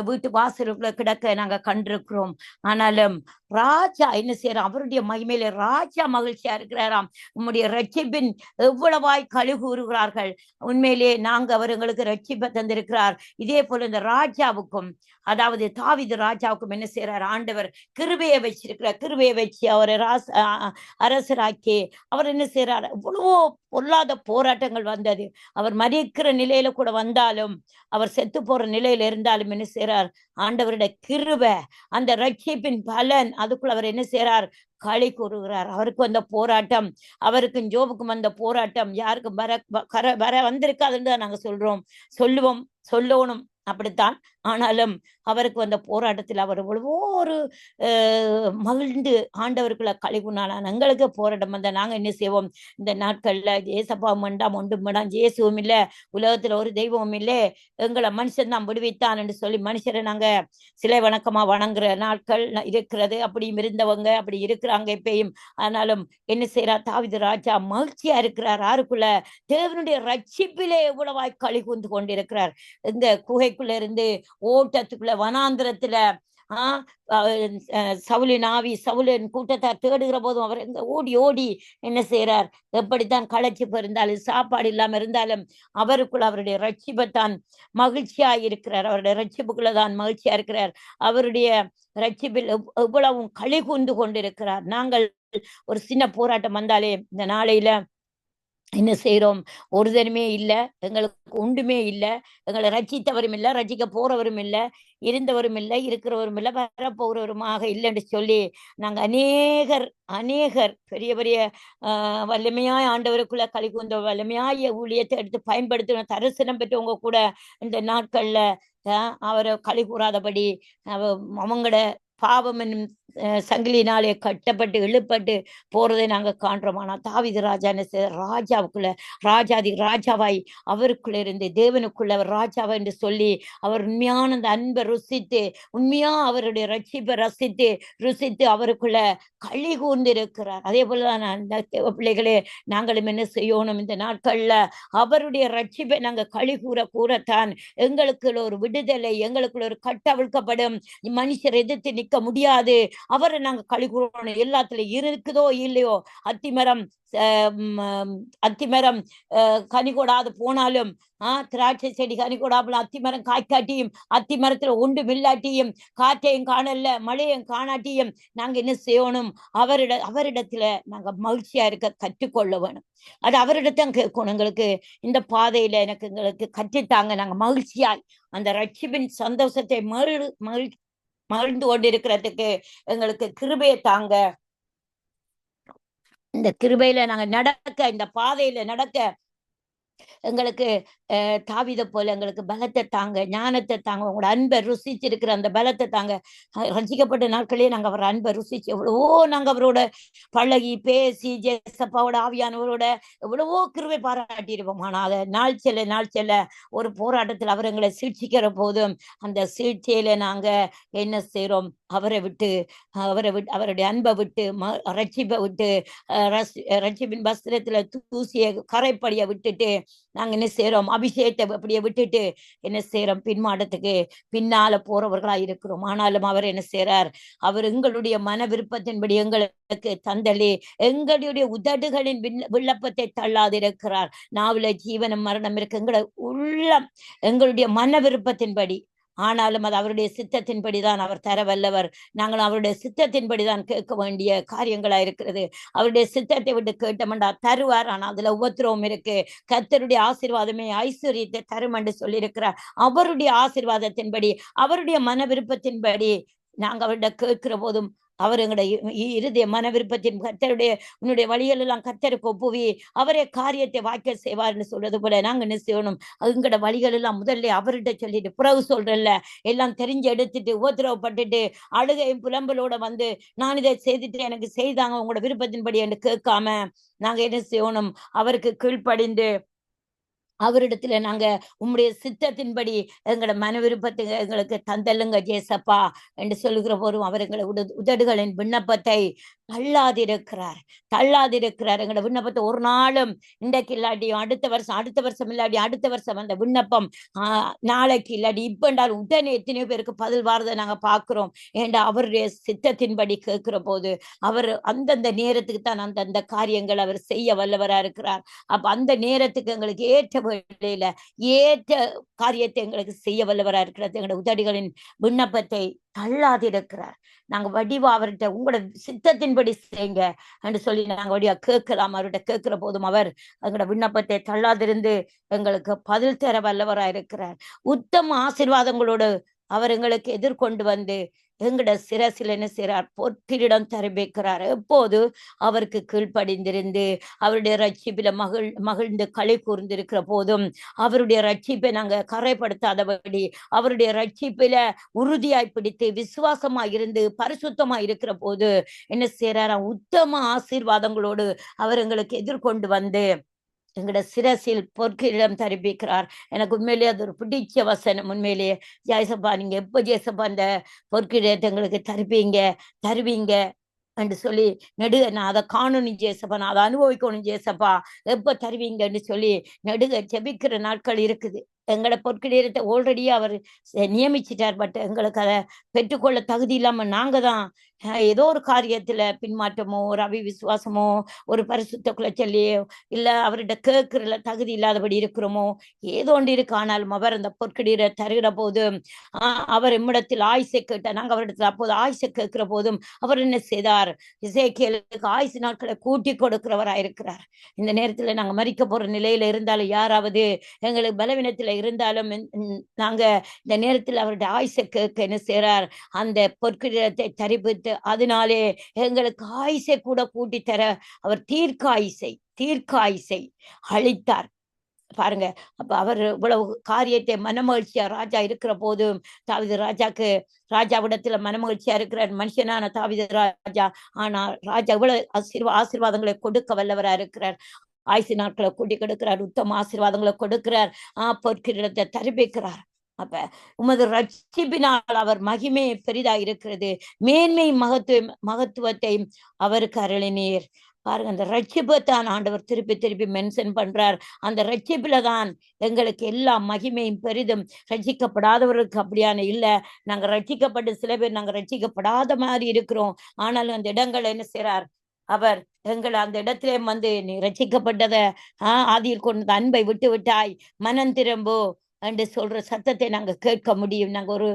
வீட்டு வாசலுக்குள்ள கிடக்க நாங்க கண்டிருக்கிறோம். ஆனாலும் ராஜா என்ன செய்யறான்? அவருடைய மகிமையில ராஜா மகிழ்ச்சியா இருக்கிறாராம். உம்முடைய ரட்சிப்பின் எவ்வளவாய் களி கூறுகிறார்கள். உண்மையிலே நாங்க அவர் எங்களுக்கு ரட்சிப்பை தந்திருக்கிறார். இதே போல இந்த ராஜாவுக்கும், அதாவது தாவீது ராஜாவுக்கும் என்ன செய்யறார்? ஆண்டவர் கிருபையை வச்சிருக்கிறார். கிருபையை வச்சு அவரை அரசராக்கி அவர் என்ன செய்யறார்? எவ்வளவோ பொல்லாத போராட்டங்கள் வந்தது. அவர் மறிக்கிற நிலையில கூட வந்தாலும், அவர் செத்து போற நிலையில இருந்தாலும் என்ன செய்யறார்? ஆண்டவருடைய கிருபை, அந்த ரட்சிப்பின் பலன், அதுக்குள்ள அவர் என்ன செய்யறார்? களி கூறுகிறார். அவருக்கு வந்த போராட்டம், அவருக்கும் ஜோபுக்கும் வந்த போராட்டம் யாருக்கும் வர வந்திருக்காதுன்னு தான் நாங்க சொல்லுவோம், சொல்லணும். அப்படித்தான். ஆனாலும் அவருக்கு வந்த போராட்டத்தில் அவர் எவ்வளவோ ஒரு மகிழ்ந்து ஆண்டவருக்குள்ள கழிவுனால எங்களுக்கு போராட்டம் வந்த நாங்க என்ன செய்வோம்? இந்த நாட்கள்ல ஏசப்பா மண்டாம் ஒன்றும் வேண்டாம், இயேசுவும் இல்லை, உலகத்துல ஒரு தெய்வமும் இல்லை, எங்களை மனுஷன் தான் விடுவித்தான் என்று சொல்லி மனுஷரை நாங்க சிலை வணக்கமா வணங்குற நாட்கள் இருக்கிறது. அப்படியும் இருந்தவங்க அப்படி இருக்கிறாங்க இப்பயும். ஆனாலும் என்ன செய்யறார்? தாவீது ராஜா மகிழ்ச்சியா இருக்கிறார். யாருக்குள்ள? தேவனுடைய ரட்சிப்பிலே எவ்வளவாய் களி கூர்ந்து கொண்டிருக்கிறார். இந்த குகைக்குள்ள இருந்து ஓட்டத்துக்குள்ள வனாந்திரத்துல சவுலின் கூட்டத்தார் தேடுகிற போதும் அவர் ஓடி ஓடி என்ன செய்யறார்? எப்படித்தான் களைச்சு போயிருந்தாலும் சாப்பாடு இல்லாம இருந்தாலும் அவருக்குள்ள அவருடைய ரட்சிப்பைத்தான் மகிழ்ச்சியா இருக்கிறார். அவருடைய ரட்சிப்புக்குள்ளதான் மகிழ்ச்சியா இருக்கிறார். அவருடைய ரட்சிப்பில் எவ்வளவும் களி கூர்ந்து கொண்டிருக்கிறார். நாங்கள் ஒரு சின்ன போராட்டம் வந்தாலே இந்த நாளையில என்ன செய்யறோம்? ஒரு தனமே இல்லை, எங்களுக்கு ஒன்றுமே இல்லை, எங்களை ரட்சித்தவரும் இல்லை, ரட்சிக்க போறவரும் இல்லை, இருந்தவரும் இல்லை, இருக்கிறவரும் இல்லை, வரப்போகிறவருமாக இல்லைன்னு சொல்லி நாங்க அநேகர் பெரிய பெரிய வல்லமையாய் ஆண்டவருக்குள்ள களி கூர்ந்த வல்லமையாய ஊழியத்தை எடுத்து பயன்படுத்தணும் தரிசனம் பெற்றவங்க கூட இந்த நாட்கள்ல அவரை களி கூறாதபடி அவங்களோட பாவம் என்னும் சங்கிலினாலே கட்டப்பட்டு இழுப்பட்டு போறதை நாங்க காண்றோம். ஆனா தாவீது ராஜாவுக்குள்ள ராஜாதி ராஜாவாய் அவருக்குள்ள இருந்து தேவனுக்குள்ள அவர் ராஜாவா என்று சொல்லி அவர் உண்மையான அந்த அன்பை ருசித்து உண்மையா அவருடைய ரட்சிப்பை ருசித்து அவருக்குள்ள களி கூர்ந்து இருக்கிறார். அதே போலதான் அந்த பிள்ளைகளே நாங்களும் என்ன செய்யணும்? இந்த நாட்கள்ல அவருடைய ரட்சிப்பை நாங்க களி கூறத்தான் எங்களுக்குள்ள ஒரு விடுதலை, எங்களுக்குள்ள ஒரு கட்டவிழ்க்கப்படும். மனுஷர் எதிர்த்து நிற்க முடியாது, அவரை நாங்க களி கூறணும். எல்லாத்துல இருக்குதோ இல்லையோ அத்திமரம் அத்திமரம் கனி கொடாது போனாலும் திராட்சை செடி கனி கொடாமல் அத்திமரம் காய்க்காட்டியும் அத்திமரத்துல ஒன்று மில்லாட்டியும் காற்றையும் காணல மழையும் காணாட்டியும் நாங்க என்ன செய்யணும்? அவரிடத்துல நாங்க மகிழ்ச்சியா இருக்க கற்றுக்கொள்ள வேணும். அது அவரிடத்தான் கேட்கணும். எங்களுக்கு இந்த பாதையில எங்களுக்கு கற்றுத்தாங்க. நாங்க மகிழ்ச்சியாய் அந்த ரட்சிப்பின் சந்தோஷத்தை மகிழ்ந்து கொண்டிருக்கிறதுக்கு எங்களுக்கு கிருபையை தாங்க. இந்த கிருபையில நாங்க நடக்க, இந்த பாதையில நடக்க எங்களுக்கு தாவீதை போல எங்களுக்கு பலத்தை தாங்க, ஞானத்தை தாங்க, உங்களோட அன்பை ருசிச்சிருக்கிற அந்த பலத்தை தாங்க. ரசிக்கப்பட்ட நாட்களே நாங்க அவர் அன்பை ருசிச்சு எவ்வளவோ நாங்க அவரோட பழகி பேசி ஜேசப்பாவோட ஆவியானவரோட எவ்வளவோ கிருபை பாராட்டியிருப்போம். ஆனா அதை நாள் செல்ல ஒரு போராட்டத்தில் அவர் எங்களை சீட்சிக்கிற போதும் அந்த சீட்சியில நாங்க என்ன செய்யறோம்? அவருடைய அன்பை விட்டு ரட்சிப்பை விட்டு ரட்சிப்பின் வஸ்திரத்துல தூசிய கரைப்படிய விட்டுட்டு நாங்க என்ன செய்யறோம்? அபிஷேகத்தை அப்படியே விட்டுட்டு என்ன செய்யறோம்? பின்மாடத்துக்கு பின்னால போறவர்களா இருக்கிறோம். ஆனாலும் அவர் என்ன செய்யறார்? அவர் எங்களுடைய மன விருப்பத்தின்படி எங்களுக்கு தந்தளி எங்களுடைய உதடுகளின் விண்ணப்பத்தை தள்ளாதிருக்கிறார். நாவல ஜீவனம் மரணம் இருக்கு எங்களோட உள்ளம் எங்களுடைய மன விருப்பத்தின்படி. ஆனாலும் அது அவருடைய சித்தத்தின்படிதான் அவர் தர வல்லவர். நாங்கள் அவருடைய சித்தத்தின்படிதான் கேட்க வேண்டிய காரியங்களா இருக்கிறது. அவருடைய சித்தத்தை விட்டு கேட்டோம்டா தருவார். ஆனா அதுல உபத்திரவம் இருக்கு. கர்த்தருடைய ஆசீர்வாதமே ஐஸ்வர்யத்தை தரும் என்று சொல்லியிருக்கிறார். அவருடைய ஆசீர்வாதத்தின்படி அவருடைய மன விருப்பத்தின்படி நாங்க அவர்கிட்ட கேட்கிற போதும் அவர் எங்களுடைய இருதய மன விருப்பத்தின் கர்த்தருடைய உன்னுடைய வழிகள் எல்லாம் கர்த்தருக்கு ஒப்புவி, அவரே காரியத்தை வாய்க்க செய்வார்னு சொல்றது போல நாங்க என்ன செய்யணும்? எங்களோட வழிகள் எல்லாம் முதல்ல அவர்கிட்ட சொல்லிட்டு பிறகு சொல்றல எல்லாம் தெரிஞ்சு எடுத்துட்டு உபத்திரவப்பட்டுட்டு அழுகையும் புலம்பலோட வந்து நான் இதை செய்துட்டு எனக்கு செய்தாங்க உங்களோட விருப்பத்தின்படி என்று கேட்காம நாங்க என்ன செய்யணும்? அவருக்கு கீழ்ப்படிந்து அவரிடத்துல நாங்க உம்முடைய சித்தத்தின்படி எங்களோட மன விருப்பத்தை எங்களுக்கு தந்தல்லுங்க ஜேசப்பா என்று சொல்லுகிற போதும் அவர் எங்களை உதடுகளின் விண்ணப்பத்தை தள்ளாதிருக்கிறார். எங்களோட விண்ணப்பத்தை ஒரு நாளும் இன்றைக்கு இல்லாட்டியும் அடுத்த வருஷம் இல்லாட்டி அடுத்த வருஷம் அந்த விண்ணப்பம் நாளைக்கு இல்லாட்டி இப்ப என்றாலும் உடனே எத்தனையோ பேருக்கு பதில் வாரதை நாங்க பாக்குறோம். ஏண்டா அவருடைய சித்தத்தின்படி கேட்கிற போது அவர் அந்தந்த நேரத்துக்கு தான் அந்தந்த காரியங்கள் அவர் செய்ய வல்லவரா இருக்கிறார். அப்ப அந்த நேரத்துக்கு எங்களுக்கு ஏற்ற வேளையில ஏற்ற காரியத்தை எங்களுக்கு செய்ய வல்லவரா இருக்கிறது. எங்களோட உதடிகளின் விண்ணப்பத்தை தள்ளாதிருக்கிறார். நாங்க வடிவா அவர்கிட்ட உங்களோட சித்தத்தின்படி செய்யுங்க என்று சொல்லி நாங்க வடிவா கேட்கலாம். அவர்கிட்ட கேட்கிற போதும் அவர் எங்களோட விண்ணப்பத்தை தள்ளாதிருந்து எங்களுக்கு பதில் தர வல்லவரா இருக்கிறார். உத்தம ஆசீர்வாதங்களோடு அவர் எங்களுக்கு எதிர்கொண்டு வந்து எங்கட சிரசில் என்ன செய்றார்? பொற்கிரீடம் தரவேற்கிறார். எப்போது அவருக்கு கீழ்ப்படிந்திருந்து அவருடைய ரட்சிப்பில மகிழ்ந்து களி கூர்ந்திருக்கிற போதும் அவருடைய ரட்சிப்பை நாங்க கரைப்படுத்தாதபடி அவருடைய ரட்சிப்பில உறுதியாய் பிடித்து விசுவாசமா இருந்து பரிசுத்தமா இருக்கிற போது என்ன செய்றார்? உத்தம ஆசீர்வாதங்களோடு அவர் எங்களுக்கு எதிர்கொண்டு வந்து எங்களோட சிரசில் பொற்கிரீடம் தரிப்பிக்கிறார். எனக்கு உண்மையிலேயே அது ஒரு பிடிச்ச வசனம். உண்மையிலேயே ஜெயசப்பா நீங்க எப்ப ஜெயசப்பா அந்த பொற்கிரீடத்தை எங்களுக்கு தருவீங்க என்று சொல்லி நான் அதை காணணும் ஜேசப்பா, நான் அதை அனுபவிக்கணும் ஜேசப்பா, எப்ப தருவீங்கன்னு சொல்லி நெடுக ஜெபிக்கிற நாட்கள் இருக்குது. எங்களோட பொற்கிரீடத்தை ஆல்ரெடியே அவர் நியமிச்சிட்டார். பட் எங்களுக்கு அதை பெற்றுக்கொள்ள தகுதி இல்லாம நாங்க தான் ஏதோ ஒரு காரியத்துல பின்மாற்றமோ ஒரு அவிவிசுவாசமோ ஒரு பரிசுத்த குலைச்சல்லையோ இல்ல அவர்கிட்ட கேட்கிறல தகுதி இல்லாதபடி இருக்கிறோமோ ஏதோ ஒன்று இருக்கு. ஆனாலும் அவர் அந்த பொற்கிரீடத்தை தருகிற போதும் அவர் எம்மிடத்தில் ஆயுசை கேட்டார். நாங்க அவரிடத்துல அப்போது ஆயுசை கேட்கிற போதும் அவர் என்ன செய்தார்? எசேக்கியேலுக்கு ஆயுசு நாட்களை கூட்டி கொடுக்கிறவராயிருக்கிறார். இந்த நேரத்துல நாங்க மரிக்க போற நிலையில இருந்தாலும் யாராவது எங்களுக்கு பலவீனத்துல இருந்தாலும் நாங்க இந்த நேரத்தில் அவருடைய ஆயுசை கேட்க என்ன செய்றார்? அந்த பொற்கிரீடத்தை தரிப்பித்து அதனாலே எங்களுக்கு ஆயுசை கூட கூட்டி தர அவர் தீர்க்காயுசை அளித்தார். பாருங்க, அப்ப அவர் இவ்வளவு காரியத்தை மனமகிழ்ச்சியா ராஜா இருக்கிற போதும் தாவீது ராஜாவிடத்துல மனமகிழ்ச்சியா இருக்கிறார் மனுஷனான தாவீது ராஜா. ஆனா ராஜா இவ்வளவு ஆசீர்வாதங்களை கொடுக்க வல்லவரா இருக்கிறார். ஆயுசு நாட்களை கூட்டி கொடுக்கிறார், உத்தம ஆசீர்வாதங்களை கொடுக்கிறார், பொற்கிரீடத்தை தரிப்பிக்கிறார். அப்ப உமது ரட்சிப்பினால் அவர் மகிமை பெரிதா இருக்கிறது, மேன்மை மகத்துவத்தையும் அவருக்கு அருளினீர். பாருங்க, அந்த ரட்சிப்பை தான் ஆண்டவர் திருப்பி திருப்பி மென்ஷன் பண்றார். அந்த ரட்சிப்புல தான் எங்களுக்கு எல்லா மகிமையும் பெரிதும். ரட்சிக்கப்படாதவர்களுக்கு அப்படியான இல்ல. நாங்க ரட்சிக்கப்பட்டு சில பேர் நாங்க ரட்சிக்கப்படாத மாதிரி இருக்கிறோம். ஆனாலும் அந்த இடங்களை என்ன செய்றார் அவர், எங்களை அந்த இடத்திலே வந்து நீ ரட்சிக்கப்பட்டத ஆதியில் கொண்ட அன்பை விட்டு விட்டாய், மனம் திரும்பு என்று சொல்ற சத்தத்தை நாங்க கேட்க முடியும். நாங்க ஒரு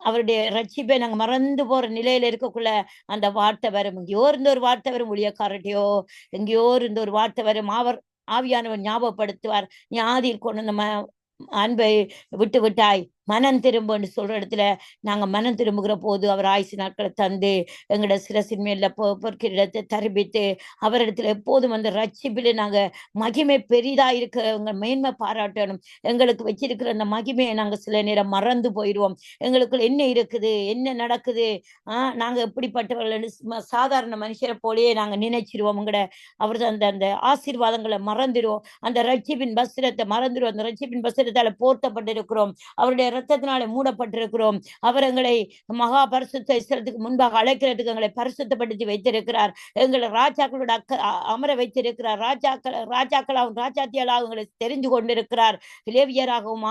அவருடைய ரட்சிப்பை நாங்க மறந்து போற நிலையில இருக்கக்குள்ள அந்த வார்த்தை வரும். எங்கேயோ இருந்து ஒரு வார்த்தை வரும், ஊழியக்காரட்டையோ எங்கேயோ இருந்து ஒரு வார்த்தை வரும். அவர் ஆவியானவர் ஞாபகப்படுத்துவார், நீ ஆதியில் கொண்டு அந்த அன்பை விட்டு விட்டாய், மனம் திரும்புன்னு சொல்ற இடத்துல நாங்க மனம் திரும்புகிற போது அவர் ஆயுசு நாட்களை தந்து எங்களோட சிரசின் மேல பொற்கிடத்தை தருபித்து அவரிடத்துல எப்போதும் அந்த ரட்சிப்பில நாங்க மகிமை பெரிதா இருக்கிறவங்க மேன்மை பாராட்டணும். எங்களுக்கு வச்சிருக்கிற அந்த மகிமையை நாங்க சில நேரம் மறந்து போயிடுவோம். எங்களுக்குள்ள என்ன இருக்குது, என்ன நடக்குது, நாங்க எப்படிப்பட்டவர்கள் சாதாரண மனுஷரை போலயே நாங்க நினைச்சிருவோம். அவரது அந்த அந்த ஆசீர்வாதங்களை மறந்துடுவோம். அந்த ரட்சிப்பின் வஸ்திரத்தை மறந்துடுவோம். அந்த ரட்சிப்பின் வஸ்திரத்தால போர்த்தப்பட்டிருக்கிறோம், அவருடைய இரத்தத்தினாலே மூடப்பட்டிருக்கிறோம். அவர் எங்களை மகா பரிசுத்த ஸ்தலத்துக்கு முன்பாக அழைக்கிறதுக்கு எங்களை பரிசுத்தப்படுத்தி வைத்திருக்கிறார். எங்களை ராஜாக்களோட அமர வைத்திருக்கிறார். ராஜாக்களாகவும் ராஜாத்தியாளாகவும் எங்களை தெரிஞ்சு கொண்டிருக்கிறார். லேவியராகவும்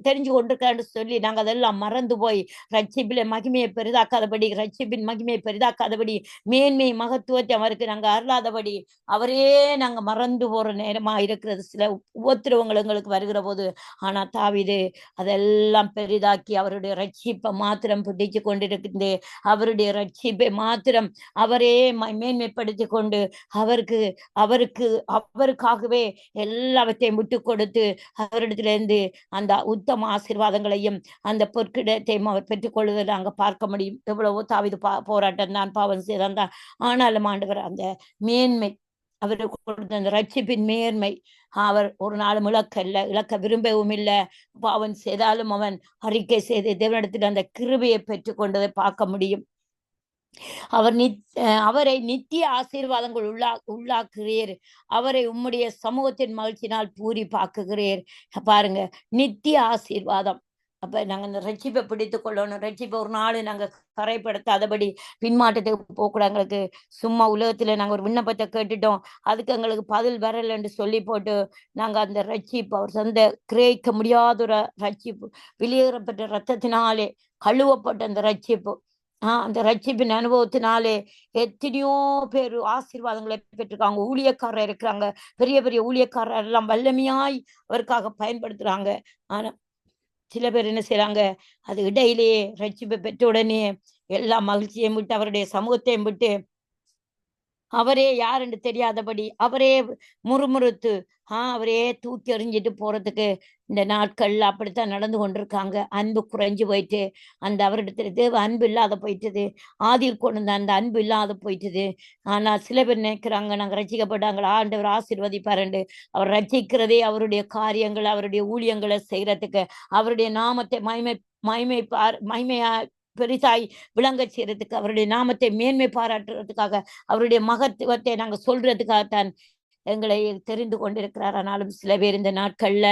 தெரிஞ்சு கொண்டிருக்கிறார் சொல்லி நாங்கள் அதெல்லாம் மறந்து போய் ரட்சிப்பில மகிமையை பெரிதாக்காதபடி, ரட்சிப்பின் மகிமையை பெரிதாக்காதபடி, மேன்மை மகத்துவத்தை அவருக்கு நாங்க அருளாதபடி அவரே நாங்க மறந்து போற நேரமா இருக்கிறது சில உபத்திரவங்கள் எங்களுக்கு வருகிற போது. ஆனா தாவீது அதெல்லாம் பெரிதாக்கி அவருடைய ரட்சிப்பை மாத்திரம் பிடிச்சு கொண்டிருக்கிறது. அவருடைய ரட்சிப்பை மாத்திரம் அவரே மேன்மைப்படுத்தி கொண்டு அவருக்காகவே எல்லாவற்றையும் விட்டு கொடுத்து அவரிடத்திலிருந்து அந்த உத்தம ஆசீர்வாதங்களையும் அந்த பொற்கிடத்தையும் அவர் பெற்றுக்கொள்வதை நாங்க பார்க்க முடியும். எவ்வளவோ தாவீது போராட்டம் தான், பாவம் செய்தான் தான். ஆனாலும் ஆண்டவர் அந்த மேன்மை, அவருக்கு கொடுத்த அந்த ரட்சிப்பின் மேன்மை அவர் ஒரு நாளும் இழக்க விரும்பவும் இல்லை. பாவம் செய்தாலும் அவன் அறிக்கை செய்து தேவனிடத்தில் அந்த கிருபையை பெற்றுக்கொண்டதை பார்க்க முடியும். அவரை நித்திய ஆசீர்வாதங்கள் உள்ளாக்குகிறீர். அவரை உம்முடைய சமூகத்தின் மகிழ்ச்சினால் பூரி பாக்குகிறீர். பாருங்க, நித்திய ஆசீர்வாதம். அப்ப நாங்க இந்த ரட்சிப்பை பிடித்துக் கொள்ளணும். ரட்சிப்பை ஒரு நாள் நாங்க கரைப்படுத்தாதபடி பின்மாற்றத்துக்கு போகக்கூடாது. எங்களுக்கு சும்மா உலகத்துல நாங்க ஒரு விண்ணப்பத்தை கேட்டுட்டோம், அதுக்கு எங்களுக்கு பதில் வரல என்று சொல்லி போட்டு நாங்க அந்த ரட்சிப்பு, அவர் சொந்த கிரகிக்க முடியாத ஒரு ரட்சிப்பு, வெளியேறப்பட்ட ரத்தத்தினாலே கழுவப்பட்ட அந்த ரட்சிப்பு, அந்த ரட்சிப்பின் அனுபவத்தினாலே எத்தனையோ பேர் ஆசீர்வாதங்களை பெற்றிருக்காங்க. ஊழியக்காரர் இருக்கிறாங்க, பெரிய பெரிய ஊழியக்காரர் எல்லாம் வல்லமையாய் அவருக்காக பயன்படுத்துறாங்க. ஆனா சில பேர் என்ன செய்யறாங்க, அது இடையிலேயே ரட்சிப்பை பெற்ற உடனே எல்லா மகிழ்ச்சியையும் விட்டு அவருடைய சமூகத்தையும் விட்டு அவரே யார் என்று தெரியாதபடி அவரே முறுமுறுத்து அவரே தூக்கி எறிஞ்சிட்டு போறதுக்கு இந்த நாட்கள்ல அப்படித்தான் நடந்து கொண்டிருக்காங்க. அன்பு குறைஞ்சு போயிட்டு, அந்த அவரிடத்துல தேவ அன்பு இல்லாத போயிட்டது, ஆதியில் கொண்டு அந்த அன்பு இல்லாத போயிட்டது. ஆனா சில பேர் நினைக்கிறாங்க நாங்க ரட்சிக்கப்பட்டாங்களா, ஆண்டவர் ஆசீர்வதிப்பாருண்டு. அவர் ரட்சிக்கிறதே அவருடைய காரியங்கள், அவருடைய ஊழியங்களை செய்யறதுக்கு, அவருடைய நாமத்தை மகிமையா பெரிதாய் விளங்க செய்யறதுக்கு, அவருடைய நாமத்தை மேன்மை பாராட்டுறதுக்காக, அவருடைய மகத்துவத்தை நாங்க சொல்றதுக்காகத்தான் எங்களை தெரிந்து கொண்டிருக்கிறார். ஆனாலும் சில பேர் இந்த நாட்கள்ல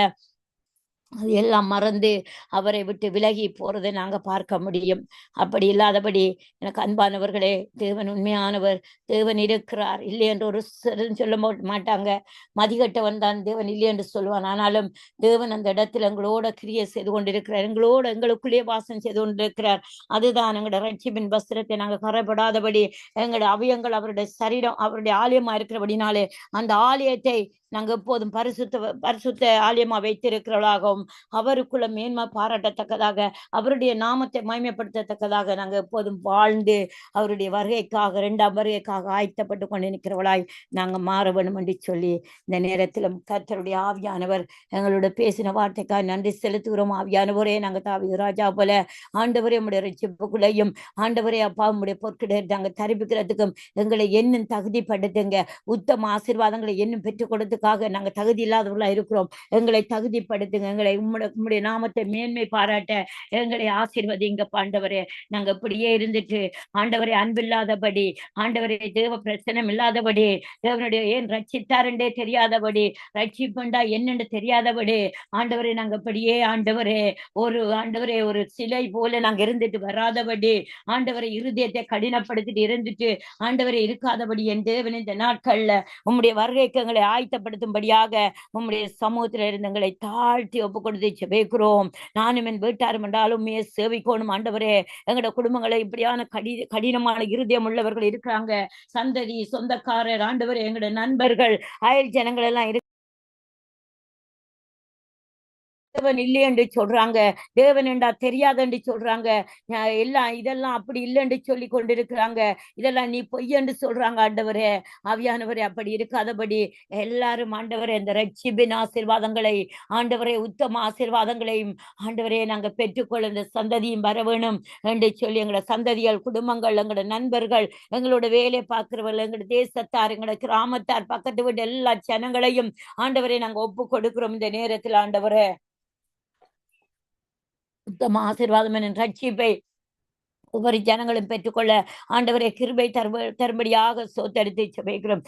அது எல்லாம் மறந்து அவரை விட்டு விலகி போறதை நாங்க பார்க்க முடியும். அப்படி இல்லாதபடி எனக்கு அன்பானவர்களே, தேவன் உண்மையானவர், தேவன் இருக்கிறார், இல்லை என்று ஒரு சொல்ல மாட்டாங்க. மதிகட்டவன் தான் தேவன் இல்லை என்று சொல்லுவான். ஆனாலும் தேவன் அந்த இடத்துல எங்களோட கிரியை செய்து கொண்டிருக்கிறார், எங்களுக்குள்ளேயே வாசம் செய்து கொண்டிருக்கிறார். அதுதான் எங்களோட ரட்சிப்பின் வஸ்திரத்தை நாங்க கரைப்படாதபடி, எங்களோட அவயங்கள் அவருடைய சரீரம் அவருடைய ஆலயமா இருக்கிறபடினாலே அந்த ஆலயத்தை நாங்க எப்போதும் பரிசுத்த ஆலயமா வைத்திருக்கிறவர்களாகவும், அவருக்குள்ள மேன்மை பாராட்டத்தக்கதாக, அவருடைய நாமத்தை மகிமைப்படுத்தத்தக்கதாக நாங்க எப்போதும் வாழ்ந்து அவருடைய வருகைக்காக, 2ஆம் வருகைக்காக ஆயத்தப்பட்டு கொண்டு நிற்கிறவளாய் நாங்க மாற வேண்டும் என்று சொல்லி இந்த நேரத்திலும் கர்த்தருடைய ஆவியானவர் எங்களோட பேசின வார்த்தைக்காக நன்றி செலுத்துகிறோம். ஆவியானவரே, நாங்க தாவீது ராஜா போல ஆண்டவரே உடைய ரட்சிப்புக்குள்ளையும், ஆண்டவரே அப்பா உடைய பொற்கிட நாங்க தரிப்பிக்கிறதுக்கும் எங்களை இன்னும் தகுதிப்படுத்துங்க. உத்தம ஆசீர்வாதங்களை இன்னும் பெற்றுக் கொடுத்து ஊழியத்துக்காக நாங்கள் தகுதி இல்லாதவர்களாக இருக்கிறோம். எங்களை தகுதிப்படுத்துங்க. எங்களை உம்முடைய நாமத்தை மேன்மை பாராட்ட எங்களை ஆசீர்வதிங்க ஆண்டவரே. நாங்க இப்படியே இருந்துட்டு ஆண்டவரே அன்பில்லாதபடி, ஆண்டவரே தேவ பிரச்சனம் இல்லாதபடி, தேவனுடைய ஏன் ரட்சித்தாருண்டே தெரியாதபடி, ரட்சிப்புண்டா என்னென்று தெரியாதபடி, ஆண்டவரே நாங்க இப்படியே ஆண்டவரே ஒரு சிலை போல நாங்க இருந்துட்டு வராதபடி, ஆண்டவரை இருதயத்தை கடினப்படுத்திட்டு இருந்துட்டு ஆண்டவரை இருக்காதபடி என் தேவன் இந்த நாட்கள்ல உம்முடைய வருகைக்கு எங்களை ஆயத்தப்படுத்தும்படியாக உம்முடைய சமூகத்தில் இருந்து எங்களை தாழ்த்தி ஒப்பு கொடுத்து ஜெபிக்கிறோம். நானும் என் வீட்டாரும் என்றாலும் சேவிக்கணும் ஆண்டவரே. எங்களோட குடும்பங்களை இப்படியான கடினமான இருதயம் உள்ளவர்கள் இருக்கிறாங்க. சந்ததி சொந்தக்காரர் ஆண்டவரே, எங்களோட நண்பர்கள் அயல் ஜனங்கள் எல்லாம் தேவன் இல்லை என்று சொல்றாங்க. தேவன் என்றா தெரியாது என்று சொல்றாங்க. இதெல்லாம் அப்படி இல்லைன்னு சொல்லி கொண்டிருக்கிறாங்க. இதெல்லாம் நீ பொய் என்று சொல்றாங்க. ஆண்டவரே, ஆவியானவரே, அப்படி இருக்காதபடி எல்லாரும் ஆண்டவரே இந்த ரட்சிப்பின் ஆசீர்வாதங்களை, ஆண்டவரே உத்தம ஆசீர்வாதங்களையும் ஆண்டவரே நாங்க பெற்றுக்கொள்ள இந்த சந்ததியும் வர வேணும் என்று சொல்லி எங்களோட சந்ததிகள், குடும்பங்கள், எங்களோட நண்பர்கள், எங்களோட வேலை பார்க்கிறவர்கள், எங்களோட தேசத்தார், எங்களோட கிராமத்தார், பக்கத்து வீட்டு எல்லா ஜனங்களையும் ஆண்டவரே நாங்க ஒப்பு கொடுக்கிறோம் இந்த நேரத்தில். ஆண்டவரே, உத்தம ஆசீர்வாதம் என்ற ரட்சிப்பை ஒவ்வொரு ஜனங்களும் பெற்றுக்கொள்ள ஆண்டவரே கிருபை தரும்படியாக சோத்தரித்து ஜெபிக்கிறோம்.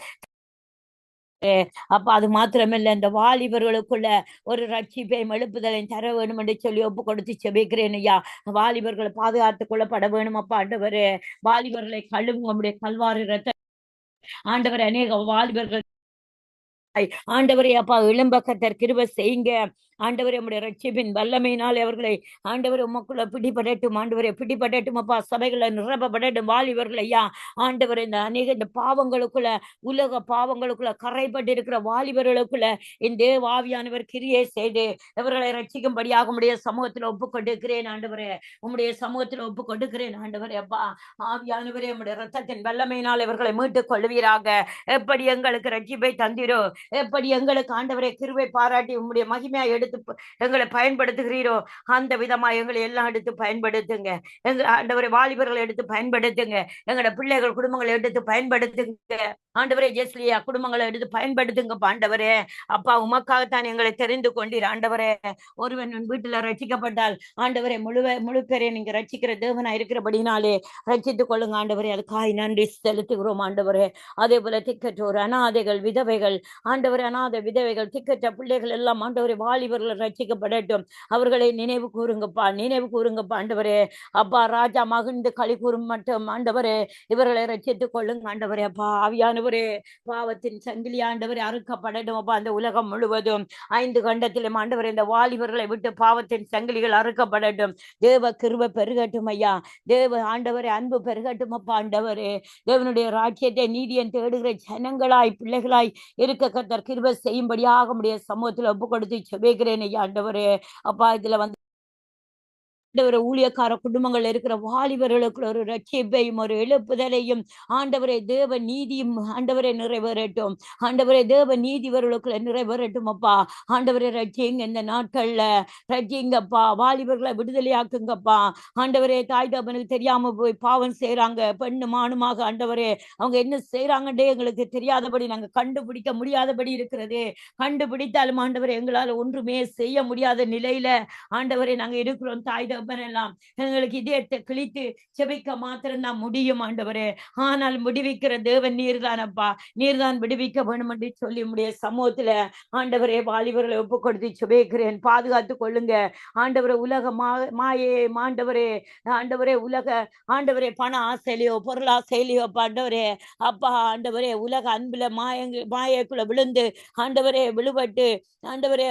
அப்ப அது மாத்திரமில்ல, இந்த வாலிபர்களுக்குள்ள ஒரு ரட்சிப்பையும் எழுப்புதலையும் தர வேணும் என்று சொல்லி ஒப்பு கொடுத்து ஜெபிக்கிறேன் ஐயா. வாலிபர்களை பாதுகாத்துக் கொள்ளப்பட வேணும் அப்பா. ஆண்டவரே, வாலிபர்களை கழுவுங்க நம்முடைய கல்வாரி ரத்த. ஆண்டவர் அநேக வாலிபர்கள் ஆண்டவரே அப்பா இளம்ப கர்த்தர் கிருபை செய்யுங்க. ஆண்டவரே உம்முடைய ரட்சிப்பின் வல்லமையினால் அவர்களை ஆண்டவரே உமக்குள்ள பிடிபடட்டும். ஆண்டவரே பிடிபடட்டும் அப்பா. சபைகளை நிரப்பப்படட்டும் வாலிபர்கள் ஐயா. ஆண்டவரே இந்த அநேக இந்த பாவங்களுக்குள்ள, உலக பாவங்களுக்குள்ள கரைப்பட்டு இருக்கிற வாலிபர்களுக்குள்ள இந்த ஆவியானவர் கிரியை செய்து இவர்களை ரட்சிக்கும்படியாக உம்முடைய சமூகத்தில் ஒப்பு கொடுக்கிறேன் ஆண்டவரே. உம்முடைய சமூகத்தில் ஒப்பு கொடுக்கிறேன் ஆண்டவரே அப்பா. ஆவியானவரே உம்முடைய ரத்தத்தின் வல்லமையினால் இவர்களை மீட்டுக் கொள்வீராக. எப்படி எங்களுக்கு ரட்சிப்பை தந்திரோ, எப்படி எங்களுக்கு ஆண்டவரே கிருபை பாராட்டி உம்முடைய மகிமையை எடுத்து எங்களை பயன்படுத்துகிறீரோ அந்த விதமா எங்களை எல்லாம் எடுத்து பயன்படுத்துங்க. எங்க ஆண்டவரே வாலிபர்களை எடுத்து பயன்படுத்துங்க. எங்களோட பிள்ளைகள் குடும்பங்களை எடுத்து பயன்படுத்துங்க. ஆண்டவரே ஜெஸ்லியா குடும்பங்களை எடுத்து பயன்படுத்துங்க ஆண்டவரே அப்பா. உமக்காகத்தான் எங்களை தெரிந்து கொண்டீர் ஆண்டவரே. ஒருவன் வீட்டுல ரட்சிக்கப்பட்டால் ஆண்டவரே முழு பேரை நீங்க ரட்சிக்கிற தேவனா இருக்கிறபடினாலே ரட்சித்துக் கொள்ளுங்க ஆண்டவரே. அதுக்காய் நன்றி செலுத்துகிறோம் ஆண்டவரே. அதே போல திக்கற்றோர், அனாதைகள், விதவைகள் ஆண்டவரே, அனாதை விதவைகள், திக்கற்ற பிள்ளைகள் எல்லாம் ஆண்டவரே வாலிபர்கள் ரட்சிக்கப்படட்டும். அவர்களை நினைவு கூறுங்கப்பா, நினைவு கூறுங்கப்பா ஆண்டவரே அப்பா. ராஜா மகிழ்ந்து களி கூறும் மட்டும் ஆண்டவரே இவர்களை ரட்சித்துக் கொள்ளுங்க ஆண்டவரே அப்பா. ஆவியானவரே பாவத்தின் சங்கிலி ஆண்டவரே அறுக்கப்படட்டும் அப்பா. அந்த உலகம் முழுவதும் 5 கண்டத்திலும் ஆண்டவரே இந்த வாலிபர்களை விட்டு பாவத்தின் சங்கிலிகள் அறுக்கப்படட்டும். தேவ கிருபை பெருகட்டும் ஐயா. தேவ ஆண்டவரே அன்பு பெருகட்டும் அப்பா. ஆண்டவரே தேவனுடைய ராஜ்யத்தை நீதியன் தேடுகிற ஜனங்களாய் பிள்ளைகளாய் இருக்க கர்த்தர் கிருபை செய்யும்படியாக உம்முடைய சமூகத்தில் ஒப்பு கொடுத்து ஜெபிக்கிறேன் ஐயா. ஆண்டவரே அப்பா, இதுல ஆண்டவரே ஊழியக்கார குடும்பங்கள் இருக்கிற வாலிபர்களுக்கு ஒரு ரட்சிப்பையும் ஒரு எழுப்புதலையும் ஆண்டவரே தேவ நீதியும் ஆண்டவரே நிறைவேறட்டும். ஆண்டவரே தேவ நீதிவர்களுக்குள்ள நிறைவேறட்டும் அப்பா. ஆண்டவரே ரட்சிங்க இந்த நாட்கள்ல, ரட்சிங்கப்பா. வாலிபர்களை விடுதலையாக்குங்கப்பா. ஆண்டவரே தாய் தகப்பனுக்கு தெரியாம போய் பாவம் செய்யறாங்க. பெண்ணு மானுமாக ஆண்டவரே அவங்க என்ன செய்யறாங்கன்றே எங்களுக்கு தெரியாதபடி, நாங்க கண்டுபிடிக்க முடியாதபடி இருக்கிறது. கண்டுபிடித்தாலும் ஆண்டவரே எங்களால ஒன்றுமே செய்ய முடியாத நிலையில ஆண்டவரே நாங்க இருக்கிறோம். தாய் எல்லாம் எங்களுக்கு இதயத்தை கிழித்து செபிக்க மாத்திரம்தான் முடியும் ஆண்டவரே. ஆனால் விடுவிக்கிற தேவன் நீர்தானப்பா. நீர்தான் விடுவிக்க வேணும் என்று சொல்லி உம்முடைய சமூகத்துல ஆண்டவரே வாலிபர்களை ஒப்பு கொடுத்து செபிக்கிறேன். பாதுகாத்துக் கொள்ளுங்க ஆண்டவரே. உலக மாயே ஆண்டவரே, ஆண்டவரே உலக ஆண்டவரே பண ஆசையிலையோ பொருளாசையிலையோ ஆண்டவரே அப்பா, ஆண்டவரே உலக அன்புல மாயக்குள்ள விழுந்து ஆண்டவரே விழுபட்டு ஆண்டவரே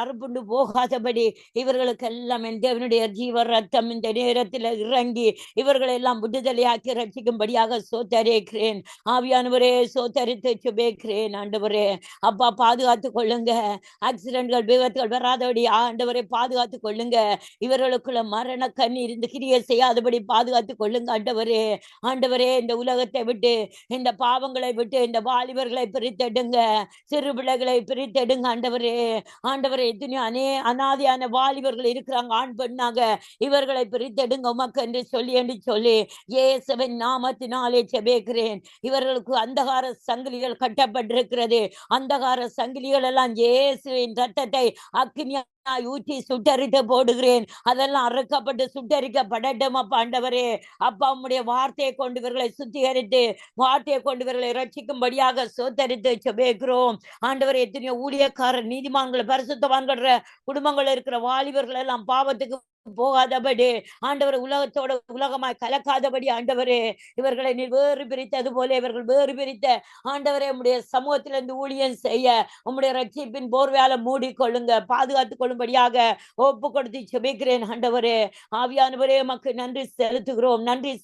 அறுப்புண்டு போகாதபடி இவர்களுக்கு எல்லாம் என் தேவனுடைய ஜீவ ரத்தம் இந்த நேரத்தில் இறங்கி இவர்களை எல்லாம் விடுதலையாக்கி ரட்சிக்கும்படியாக சோத்தரிக்கிறேன். ஆவியானவரே சோத்தரித்து சுபேக்கிறேன் ஆண்டவரே அப்பா. பாதுகாத்துக் கொள்ளுங்க. ஆக்சிடென்ட்கள் விபத்துகள் வராதபடி ஆண்டவரை பாதுகாத்துக் கொள்ளுங்க. இவர்களுக்குள்ள மரண கண்ணீர் இருந்து கிரியை செய்யாதபடி பாதுகாத்துக் கொள்ளுங்க ஆண்டவரே. ஆண்டவரே இந்த உலகத்தை விட்டு, இந்த பாவங்களை விட்டு இந்த வாலிபர்களை பிரித்தெடுங்க, சிறு பிள்ளைகளை பிரித்தெடுங்க ஆண்டவரே. ஆண்டவரே எத்தனையோ அனாதையான வாலிபர்கள் இருக்கிறாங்க. ஆண் பெண்ணாக இவர்களை பிரித்தெடுங்க உமக்கு என்று சொல்லி இயேசுவின் நாமத்தினாலே ஜெபிக்கிறேன். இவர்களுக்கு அந்தகார சங்கிலிகள் கட்டப்பட்டிருக்கிறது. அந்தகார சங்கிலிகள் எல்லாம் இயேசுவின் ரத்தத்தை அக்கினியாய் ஊற்றி சுட்டரித்து போடுகிறேன். அதெல்லாம் அறுக்கப்பட்டு சுட்டரிக்கப்படட்டும் அப்பா ஆண்டவரே. அப்பா உம்முடைய வார்த்தையை கொண்டு இவர்களை சுத்திகரித்து வார்த்தையை கொண்டு இவர்களை ரட்சிக்கும்படியாக சோத்தரித்து ஜெபிக்கிறோம் ஆண்டவரே. எத்தனையோ ஊழியக்காரர் நீதிமான்கள் பரிசுத்தவான்கள் குடும்பங்கள் இருக்கிற வாலிபர்கள் எல்லாம் பாவத்துக்கு போகாதபடி ஆண்டவர் உலகத்தோட உலகமாய் கலக்காதபடி ஆண்டவரே இவர்களை நீ வேறு பிரித்தது போல இவர்கள் வேறு பிரித்த ஆண்டவரே உம்முடைய சமூகத்திலிருந்து ஊழியம் செய்ய உம்முடைய ரட்சிப்பின் போர்வையால மூடிக்கொள்ளுங்க, பாதுகாத்துக் கொள்ளும்படியாக ஒப்பு கொடுத்து ஜெபிக்கிறேன் ஆண்டவரே. ஆவியானவரே உமக்கு நன்றி